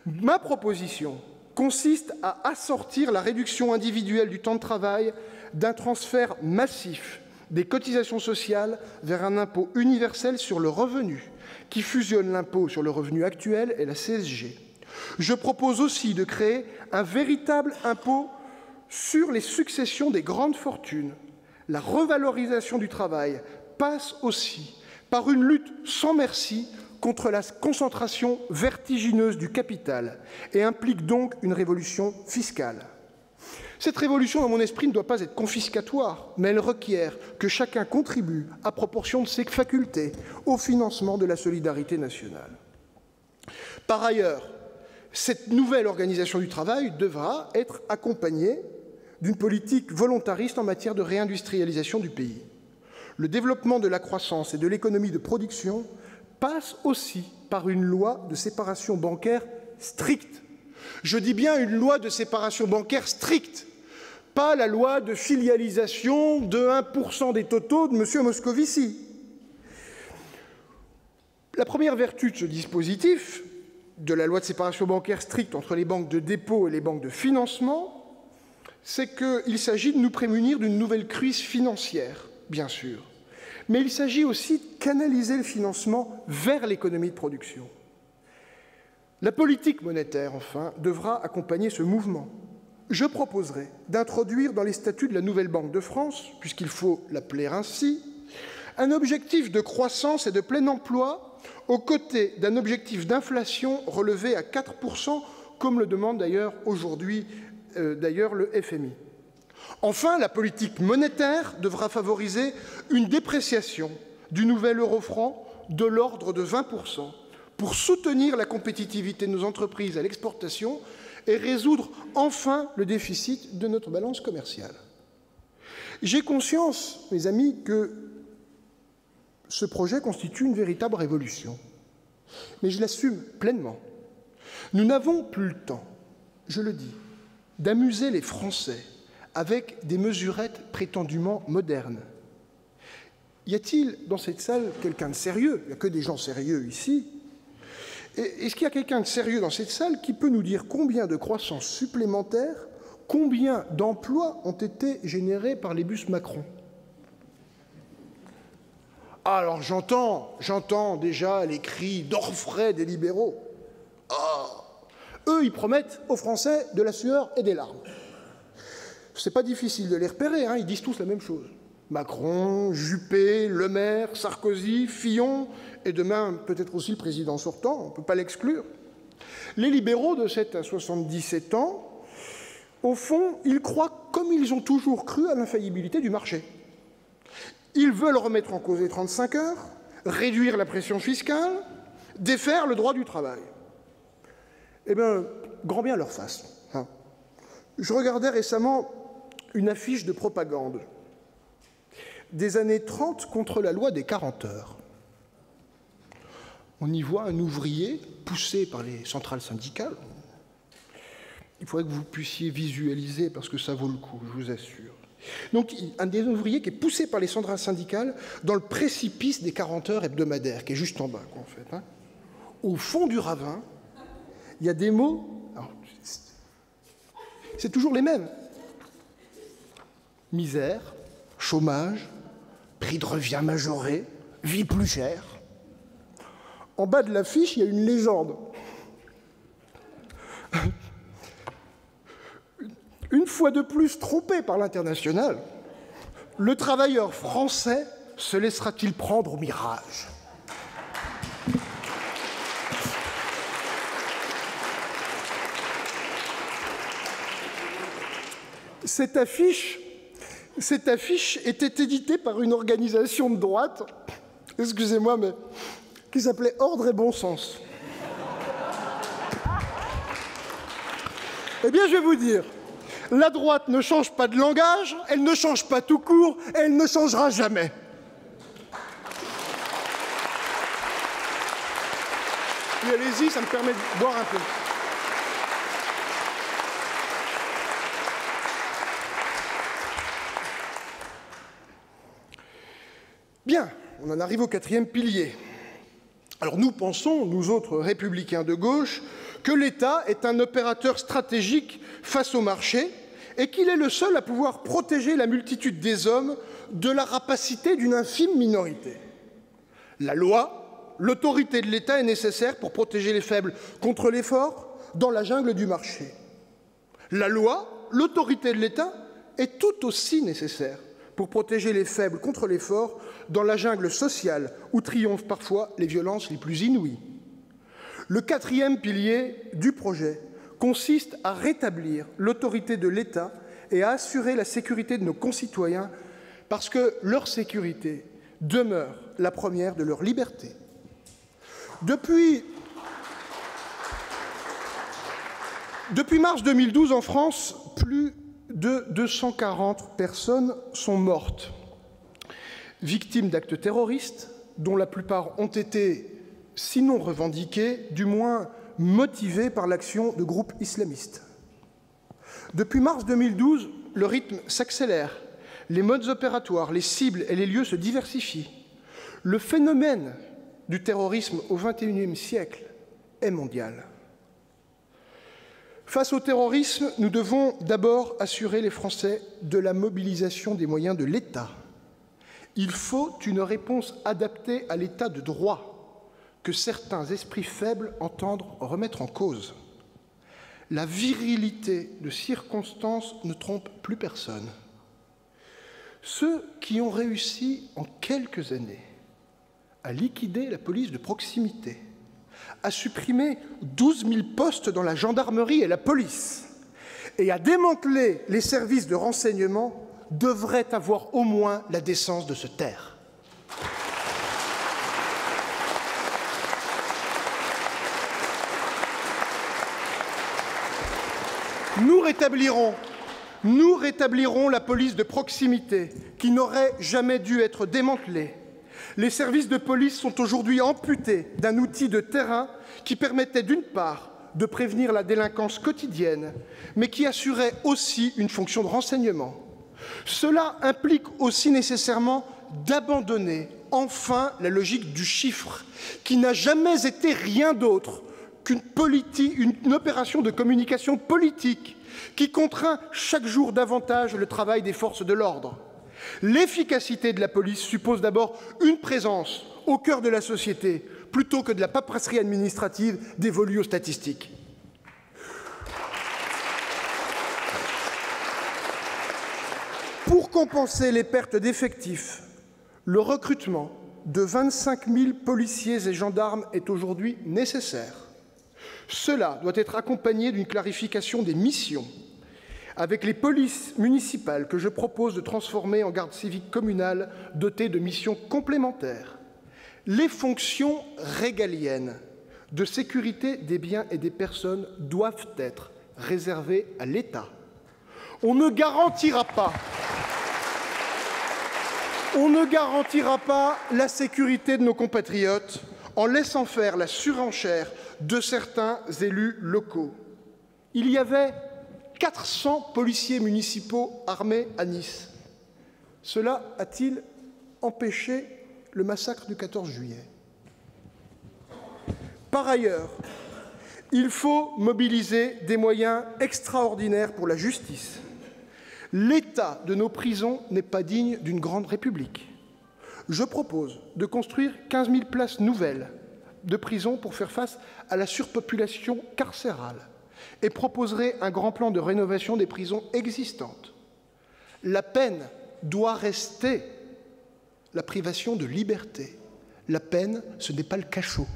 Ma proposition consiste à assortir la réduction individuelle du temps de travail d'un transfert massif des cotisations sociales vers un impôt universel sur le revenu, qui fusionne l'impôt sur le revenu actuel et la CSG. Je propose aussi de créer un véritable impôt sur les successions des grandes fortunes. La revalorisation du travail passe aussi par une lutte sans merci contre la concentration vertigineuse du capital et implique donc une révolution fiscale. Cette révolution, dans mon esprit, ne doit pas être confiscatoire, mais elle requiert que chacun contribue à proportion de ses facultés au financement de la solidarité nationale. Par ailleurs, cette nouvelle organisation du travail devra être accompagnée d'une politique volontariste en matière de réindustrialisation du pays. Le développement de la croissance et de l'économie de production passe aussi par une loi de séparation bancaire stricte. Je dis bien une loi de séparation bancaire stricte, pas la loi de filialisation de 1% des totaux de M. Moscovici. La première vertu de ce dispositif, de la loi de séparation bancaire stricte entre les banques de dépôt et les banques de financement, c'est qu'il s'agit de nous prémunir d'une nouvelle crise financière, bien sûr. Mais il s'agit aussi de canaliser le financement vers l'économie de production. La politique monétaire, enfin, devra accompagner ce mouvement. Je proposerai d'introduire dans les statuts de la nouvelle Banque de France, puisqu'il faut l'appeler ainsi, un objectif de croissance et de plein emploi aux côtés d'un objectif d'inflation relevé à 4%, comme le demande d'ailleurs aujourd'hui le FMI. Enfin, la politique monétaire devra favoriser une dépréciation du nouvel euro-franc de l'ordre de 20% pour soutenir la compétitivité de nos entreprises à l'exportation et résoudre enfin le déficit de notre balance commerciale. J'ai conscience, mes amis, que ce projet constitue une véritable révolution, mais je l'assume pleinement. Nous n'avons plus le temps, je le dis, d'amuser les Français avec des mesurettes prétendument modernes. Y a-t-il dans cette salle quelqu'un de sérieux? Il n'y a que des gens sérieux ici. Est-ce qu'il y a quelqu'un de sérieux dans cette salle qui peut nous dire combien de croissance supplémentaire, combien d'emplois ont été générés par les bus Macron? Alors j'entends déjà les cris d'orfraie des libéraux. Eux, ils promettent aux Français de la sueur et des larmes. C'est pas difficile de les repérer, hein, ils disent tous la même chose. Macron, Juppé, Le Maire, Sarkozy, Fillon, et demain peut-être aussi le président sortant, on ne peut pas l'exclure. Les libéraux de 7 à 77 ans, au fond, ils croient, comme ils ont toujours cru, à l'infaillibilité du marché. Ils veulent remettre en cause les 35 heures, réduire la pression fiscale, défaire le droit du travail. Eh bien, grand bien leur fasse. Hein. Je regardais récemment une affiche de propagande des années 30 contre la loi des 40 heures. On y voit un ouvrier poussé par les centrales syndicales. Il faudrait que vous puissiez visualiser, parce que ça vaut le coup, je vous assure. Donc, un des ouvriers qui est poussé par les centrales syndicales dans le précipice des 40 heures hebdomadaires, qui est juste en bas, quoi, en fait. Hein. Au fond du ravin, il y a des mots, alors, c'est toujours les mêmes. Misère, chômage, prix de revient majoré, vie plus chère. En bas de l'affiche, il y a une légende. fois de plus trompé par l'international, le travailleur français se laissera-t-il prendre au mirage ? Cette affiche était éditée par une organisation de droite, excusez-moi, mais qui s'appelait Ordre et Bon Sens. Eh bien, je vais vous dire, la droite ne change pas de langage, elle ne change pas tout court, et elle ne changera jamais. Et allez-y, ça me permet de boire un peu. Bien, on en arrive au quatrième pilier. Alors nous pensons, nous autres républicains de gauche, que l'État est un opérateur stratégique face au marché et qu'il est le seul à pouvoir protéger la multitude des hommes de la rapacité d'une infime minorité. La loi, l'autorité de l'État est nécessaire pour protéger les faibles contre les forts dans la jungle du marché. La loi, l'autorité de l'État est tout aussi nécessaire pour protéger les faibles contre les forts dans la jungle sociale où triomphent parfois les violences les plus inouïes. Le quatrième pilier du projet consiste à rétablir l'autorité de l'État et à assurer la sécurité de nos concitoyens parce que leur sécurité demeure la première de leur liberté. Depuis mars 2012, en France, plus de 240 personnes sont mortes, victimes d'actes terroristes, dont la plupart ont été, sinon revendiqués, du moins motivés par l'action de groupes islamistes. Depuis mars 2012, le rythme s'accélère, les modes opératoires, les cibles et les lieux se diversifient. Le phénomène du terrorisme au XXIe siècle est mondial. Face au terrorisme, nous devons d'abord assurer les Français de la mobilisation des moyens de l'État. Il faut une réponse adaptée à l'état de droit que certains esprits faibles entendent remettre en cause. La virilité de circonstance ne trompe plus personne. Ceux qui ont réussi en quelques années à liquider la police de proximité, à supprimer 12 000 postes dans la gendarmerie et la police et à démanteler les services de renseignement devraient avoir au moins la décence de se taire. Nous rétablirons la police de proximité qui n'aurait jamais dû être démantelée. Les services de police sont aujourd'hui amputés d'un outil de terrain qui permettait d'une part de prévenir la délinquance quotidienne, mais qui assurait aussi une fonction de renseignement. Cela implique aussi nécessairement d'abandonner enfin la logique du chiffre, qui n'a jamais été rien d'autre qu'une opération de communication politique qui contraint chaque jour davantage le travail des forces de l'ordre. L'efficacité de la police suppose d'abord une présence au cœur de la société, plutôt que de la paperasserie administrative dévolue aux statistiques. Pour compenser les pertes d'effectifs, le recrutement de 25 000 policiers et gendarmes est aujourd'hui nécessaire. Cela doit être accompagné d'une clarification des missions, avec les polices municipales que je propose de transformer en garde civique communale dotées de missions complémentaires. Les fonctions régaliennes de sécurité des biens et des personnes doivent être réservées à l'État. On ne garantira pas la sécurité de nos compatriotes en laissant faire la surenchère de certains élus locaux. Il y avait 400 policiers municipaux armés à Nice. Cela a-t-il empêché le massacre du 14 juillet? Par ailleurs, il faut mobiliser des moyens extraordinaires pour la justice. L'état de nos prisons n'est pas digne d'une grande république. Je propose de construire 15 000 places nouvelles de prison pour faire face à la surpopulation carcérale et proposerai un grand plan de rénovation des prisons existantes. La peine doit rester la privation de liberté. La peine, ce n'est pas le cachot.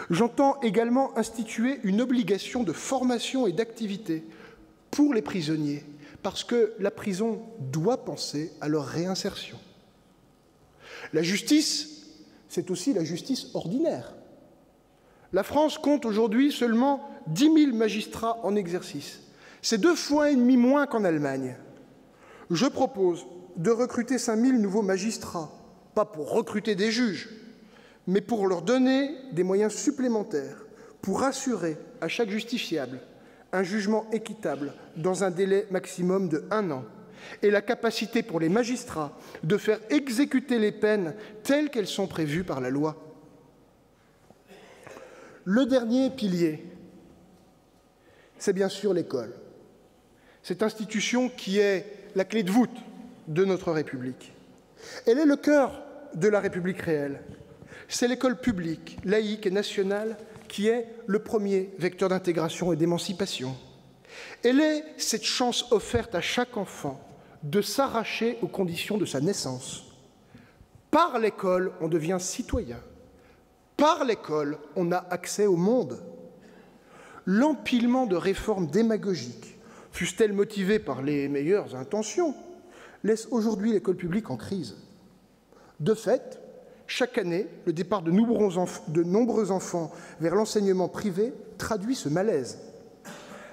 J'entends également instituer une obligation de formation et d'activité pour les prisonniers, parce que la prison doit penser à leur réinsertion. La justice, c'est aussi la justice ordinaire. La France compte aujourd'hui seulement 10 000 magistrats en exercice. C'est 2,5 fois moins qu'en Allemagne. Je propose de recruter 5 000 nouveaux magistrats, pas pour recruter des juges, mais pour leur donner des moyens supplémentaires pour assurer à chaque justiciable un jugement équitable dans un délai maximum de 1 an et la capacité pour les magistrats de faire exécuter les peines telles qu'elles sont prévues par la loi. Le dernier pilier, c'est bien sûr l'école. Cette institution qui est la clé de voûte de notre République. Elle est le cœur de la République réelle. C'est l'école publique, laïque et nationale qui est le premier vecteur d'intégration et d'émancipation. Elle est cette chance offerte à chaque enfant de s'arracher aux conditions de sa naissance. Par l'école, on devient citoyen. Par l'école, on a accès au monde. L'empilement de réformes démagogiques, fussent-elles motivées par les meilleures intentions, laisse aujourd'hui l'école publique en crise. De fait, chaque année, le départ de nombreux enfants vers l'enseignement privé traduit ce malaise.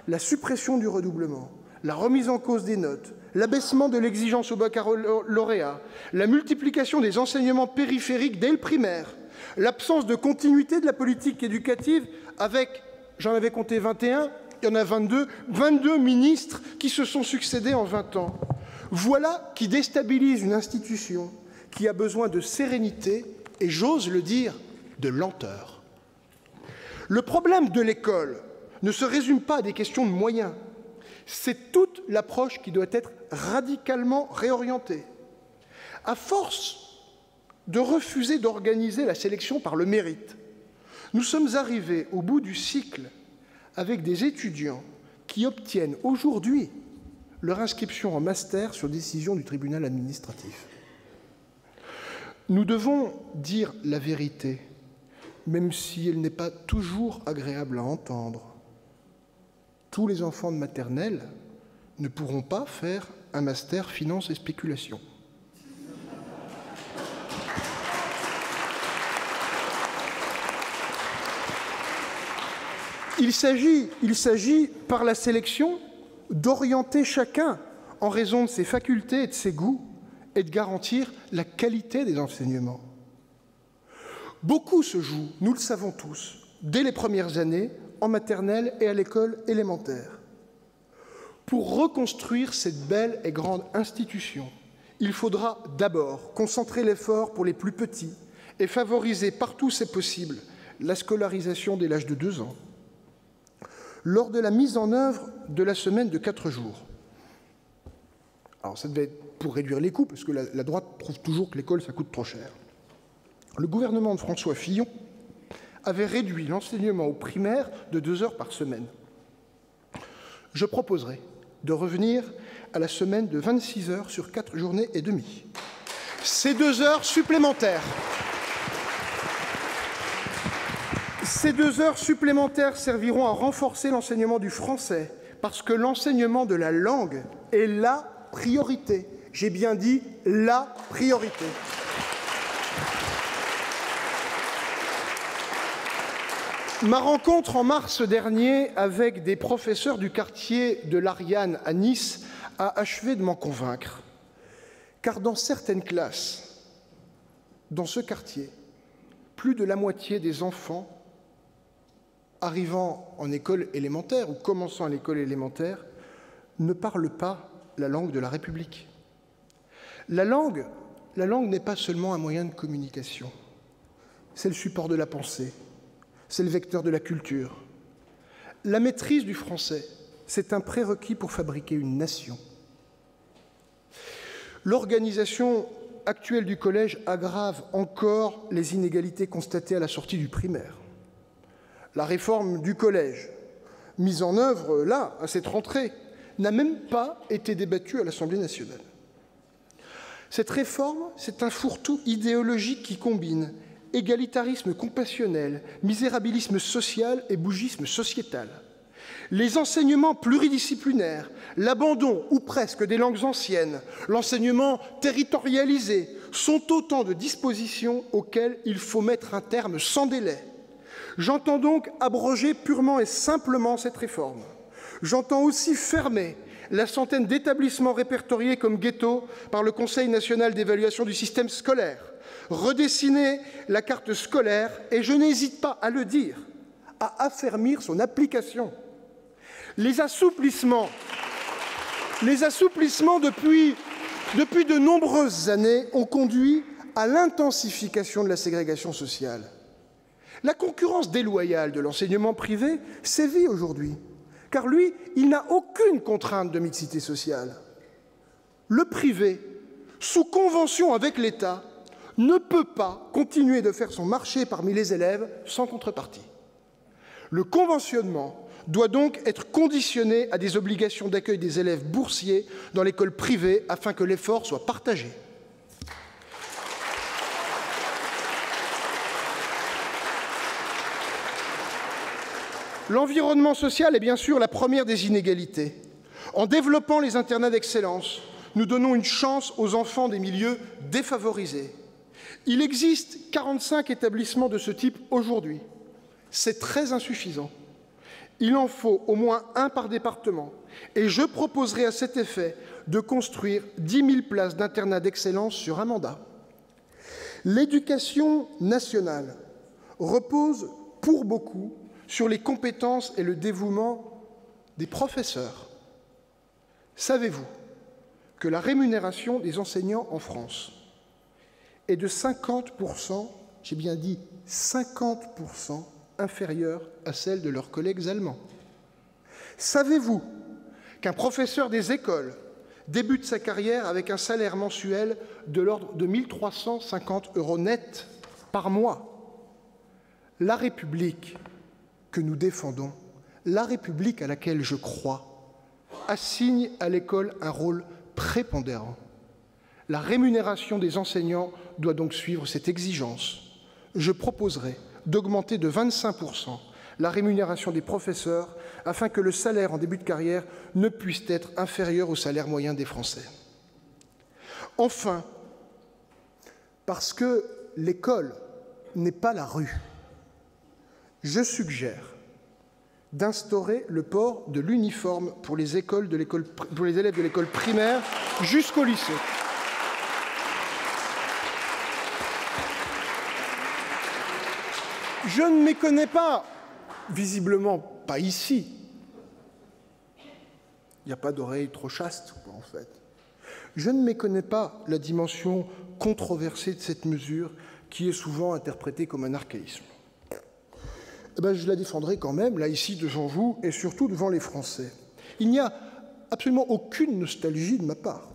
La suppression du redoublement, la remise en cause des notes, l'abaissement de l'exigence au baccalauréat, la multiplication des enseignements périphériques dès le primaire, l'absence de continuité de la politique éducative avec, j'en avais compté 21, il y en a 22 ministres qui se sont succédés en 20 ans. Voilà qui déstabilise une institution qui a besoin de sérénité et, j'ose le dire, de lenteur. Le problème de l'école ne se résume pas à des questions de moyens. C'est toute l'approche qui doit être radicalement réorientée. À force de refuser d'organiser la sélection par le mérite, nous sommes arrivés au bout du cycle avec des étudiants qui obtiennent aujourd'hui leur inscription en master sur décision du tribunal administratif. Nous devons dire la vérité, même si elle n'est pas toujours agréable à entendre. Tous les enfants de maternelle ne pourront pas faire un master finance et spéculation. Il s'agit, par la sélection, d'orienter chacun en raison de ses facultés et de ses goûts et de garantir la qualité des enseignements. Beaucoup se joue, nous le savons tous, dès les premières années, en maternelle et à l'école élémentaire. Pour reconstruire cette belle et grande institution, il faudra d'abord concentrer l'effort pour les plus petits et favoriser partout c'est possible la scolarisation dès l'âge de 2 ans. Lors de la mise en œuvre de la semaine de 4 jours, alors ça devait être pour réduire les coûts, parce que la droite trouve toujours que l'école, ça coûte trop cher. Le gouvernement de François Fillon avait réduit l'enseignement au primaire de 2 heures par semaine. Je proposerai de revenir à la semaine de 26 heures sur 4 journées et demie. Ces 2 heures supplémentaires serviront à renforcer l'enseignement du français, parce que l'enseignement de la langue est la priorité. J'ai bien dit la priorité. Ma rencontre en mars dernier avec des professeurs du quartier de l'Ariane à Nice a achevé de m'en convaincre. Car dans certaines classes, dans ce quartier, plus de la moitié des enfants arrivant en école élémentaire ou commençant à l'école élémentaire ne parlent pas la langue de la République. La langue n'est pas seulement un moyen de communication, c'est le support de la pensée, c'est le vecteur de la culture. La maîtrise du français, c'est un prérequis pour fabriquer une nation. L'organisation actuelle du collège aggrave encore les inégalités constatées à la sortie du primaire. La réforme du collège mise en œuvre là, à cette rentrée, n'a même pas été débattue à l'Assemblée nationale. Cette réforme, c'est un fourre-tout idéologique qui combine égalitarisme compassionnel, misérabilisme social et bougisme sociétal. Les enseignements pluridisciplinaires, l'abandon ou presque des langues anciennes, l'enseignement territorialisé sont autant de dispositions auxquelles il faut mettre un terme sans délai. J'entends donc abroger purement et simplement cette réforme. J'entends aussi fermer la centaine d'établissements répertoriés comme ghettos par le Conseil national d'évaluation du système scolaire, redessiner la carte scolaire et, je n'hésite pas à le dire, à affermir son application. Les assouplissements depuis de nombreuses années ont conduit à l'intensification de la ségrégation sociale. La concurrence déloyale de l'enseignement privé sévit aujourd'hui, car lui, il n'a aucune contrainte de mixité sociale. Le privé, sous convention avec l'État, ne peut pas continuer de faire son marché parmi les élèves sans contrepartie. Le conventionnement doit donc être conditionné à des obligations d'accueil des élèves boursiers dans l'école privée afin que l'effort soit partagé. L'environnement social est bien sûr la première des inégalités. En développant les internats d'excellence, nous donnons une chance aux enfants des milieux défavorisés. Il existe 45 établissements de ce type aujourd'hui. C'est très insuffisant. Il en faut au moins un par département. Et je proposerai à cet effet de construire 10 000 places d'internat d'excellence sur un mandat. L'éducation nationale repose pour beaucoup sur les compétences et le dévouement des professeurs. Savez-vous que la rémunération des enseignants en France est de 50%, j'ai bien dit 50%, inférieure à celle de leurs collègues allemands? Savez-vous qu'un professeur des écoles débute sa carrière avec un salaire mensuel de l'ordre de 1 350 € net par mois? La République que nous défendons, la République à laquelle je crois, assigne à l'école un rôle prépondérant. La rémunération des enseignants doit donc suivre cette exigence. Je proposerai d'augmenter de 25% la rémunération des professeurs afin que le salaire en début de carrière ne puisse être inférieur au salaire moyen des Français. Enfin, parce que l'école n'est pas la rue, je suggère d'instaurer le port de l'uniforme pour les élèves de l'école primaire jusqu'au lycée. Je ne méconnais pas, visiblement pas ici, il n'y a pas d'oreille trop chaste, en fait. Je ne méconnais pas la dimension controversée de cette mesure qui est souvent interprétée comme un archaïsme. Eh bien, je la défendrai quand même, là, ici, devant vous, et surtout devant les Français. Il n'y a absolument aucune nostalgie de ma part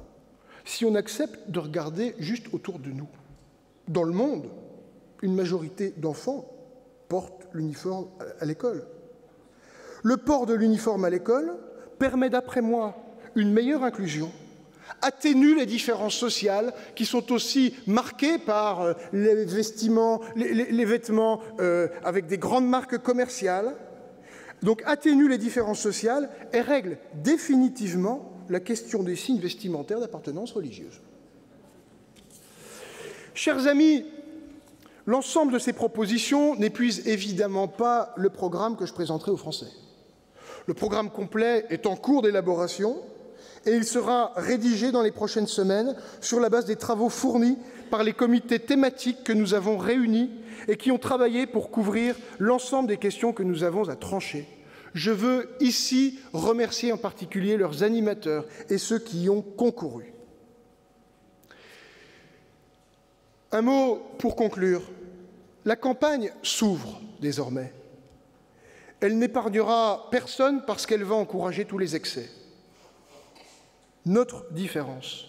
si on accepte de regarder juste autour de nous. Dans le monde, une majorité d'enfants portent l'uniforme à l'école. Le port de l'uniforme à l'école permet, d'après moi, une meilleure inclusion, atténue les différences sociales qui sont aussi marquées par les vêtements avec des grandes marques commerciales, donc atténue les différences sociales et règle définitivement la question des signes vestimentaires d'appartenance religieuse. Chers amis, l'ensemble de ces propositions n'épuise évidemment pas le programme que je présenterai aux Français. Le programme complet est en cours d'élaboration et il sera rédigé dans les prochaines semaines sur la base des travaux fournis par les comités thématiques que nous avons réunis et qui ont travaillé pour couvrir l'ensemble des questions que nous avons à trancher. Je veux ici remercier en particulier leurs animateurs et ceux qui y ont concouru. Un mot pour conclure. La campagne s'ouvre désormais. Elle n'épargnera personne parce qu'elle va encourager tous les excès. Notre différence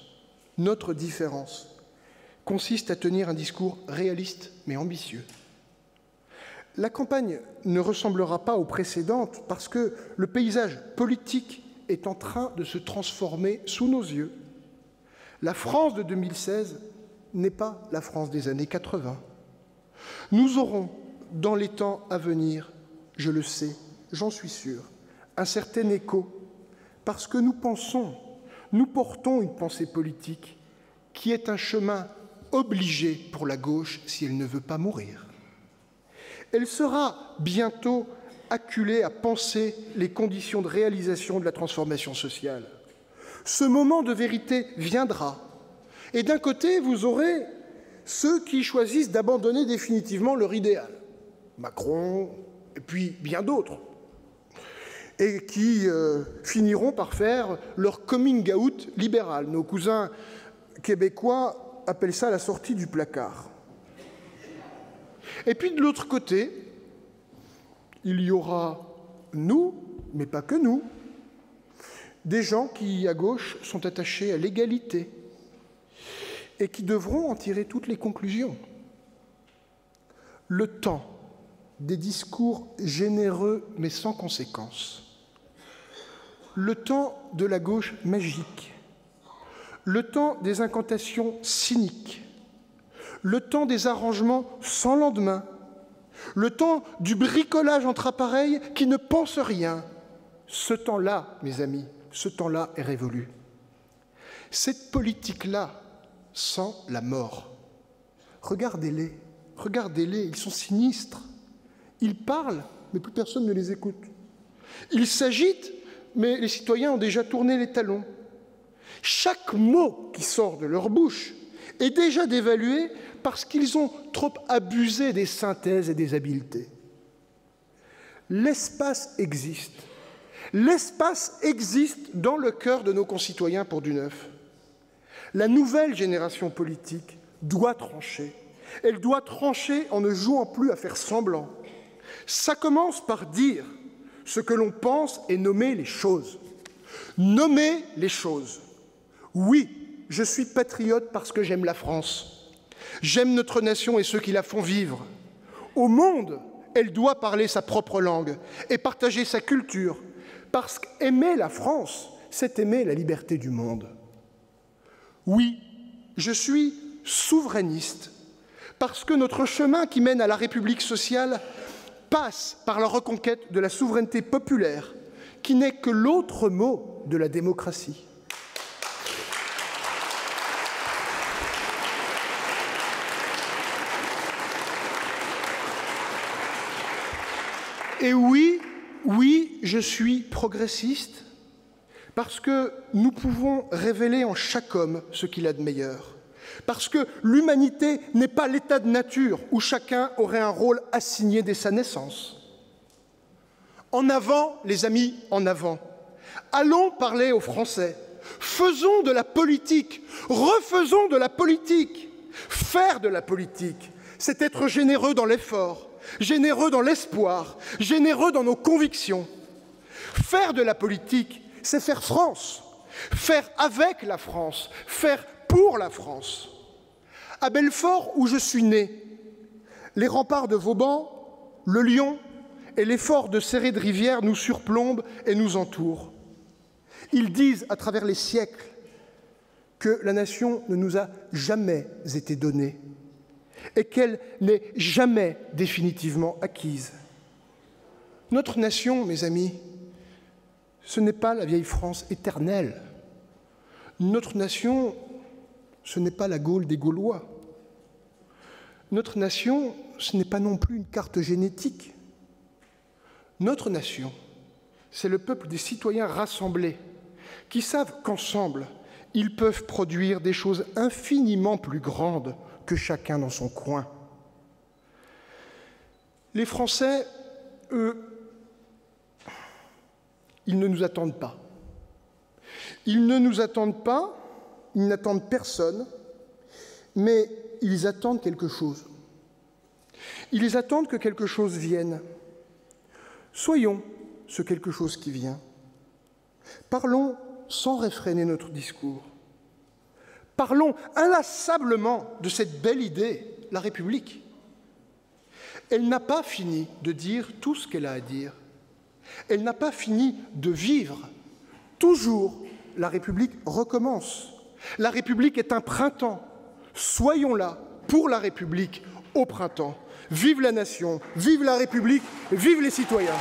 consiste à tenir un discours réaliste mais ambitieux. La campagne ne ressemblera pas aux précédentes parce que le paysage politique est en train de se transformer sous nos yeux. La France de 2016 n'est pas la France des années 80. Nous aurons, dans les temps à venir, je le sais, j'en suis sûr, un certain écho, parce que nous portons une pensée politique qui est un chemin obligé pour la gauche si elle ne veut pas mourir. Elle sera bientôt acculée à penser les conditions de réalisation de la transformation sociale. Ce moment de vérité viendra. Et d'un côté, vous aurez ceux qui choisissent d'abandonner définitivement leur idéal, Macron et puis bien d'autres, et qui finiront par faire leur coming out libéral. Nos cousins québécois appellent ça la sortie du placard. Et puis de l'autre côté, il y aura nous, mais pas que nous, des gens qui, à gauche, sont attachés à l'égalité et qui devront en tirer toutes les conclusions. Le temps des discours généreux mais sans conséquence, le temps de la gauche magique, le temps des incantations cyniques, le temps des arrangements sans lendemain, le temps du bricolage entre appareils qui ne pensent rien, ce temps-là, mes amis, ce temps-là est révolu. Cette politique-là sent la mort. Regardez-les, regardez-les, ils sont sinistres. Ils parlent, mais plus personne ne les écoute. Ils s'agitent, mais les citoyens ont déjà tourné les talons. Chaque mot qui sort de leur bouche est déjà dévalué parce qu'ils ont trop abusé des synthèses et des habiletés. L'espace existe. L'espace existe dans le cœur de nos concitoyens pour du neuf. La nouvelle génération politique doit trancher. Elle doit trancher en ne jouant plus à faire semblant. Ça commence par dire ce que l'on pense et nommer les choses. Nommer les choses. Oui, je suis patriote parce que j'aime la France. J'aime notre nation et ceux qui la font vivre. Au monde, elle doit parler sa propre langue et partager sa culture, parce qu'aimer la France, c'est aimer la liberté du monde. Oui, je suis souverainiste, parce que notre chemin qui mène à la République sociale passe par la reconquête de la souveraineté populaire, qui n'est que l'autre mot de la démocratie. Et oui, je suis progressiste, parce que nous pouvons révéler en chaque homme ce qu'il a de meilleur, parce que l'humanité n'est pas l'état de nature où chacun aurait un rôle assigné dès sa naissance. En avant, les amis, en avant. Allons parler aux Français. Faisons de la politique, refaisons de la politique. Faire de la politique, c'est être généreux dans l'effort, généreux dans l'espoir, généreux dans nos convictions. Faire de la politique, c'est faire France, faire avec la France, faire pour la France. À Belfort, où je suis né, les remparts de Vauban, le Lion et les forts de Serré de Rivière nous surplombent et nous entourent. Ils disent à travers les siècles que la nation ne nous a jamais été donnée et qu'elle n'est jamais définitivement acquise. Notre nation, mes amis, ce n'est pas la vieille France éternelle. Notre nation, ce n'est pas la Gaule des Gaulois. Notre nation, ce n'est pas non plus une carte génétique. Notre nation, c'est le peuple des citoyens rassemblés qui savent qu'ensemble, ils peuvent produire des choses infiniment plus grandes que chacun dans son coin. Les Français, eux, ils ne nous attendent pas. Ils ne nous attendent pas, ils n'attendent personne, mais ils attendent quelque chose. Ils attendent que quelque chose vienne. Soyons ce quelque chose qui vient. Parlons sans réfréner notre discours. Parlons inlassablement de cette belle idée, la République. Elle n'a pas fini de dire tout ce qu'elle a à dire. Elle n'a pas fini de vivre. Toujours, la République recommence. La République est un printemps. Soyons là pour la République au printemps. Vive la nation, vive la République, vive les citoyens.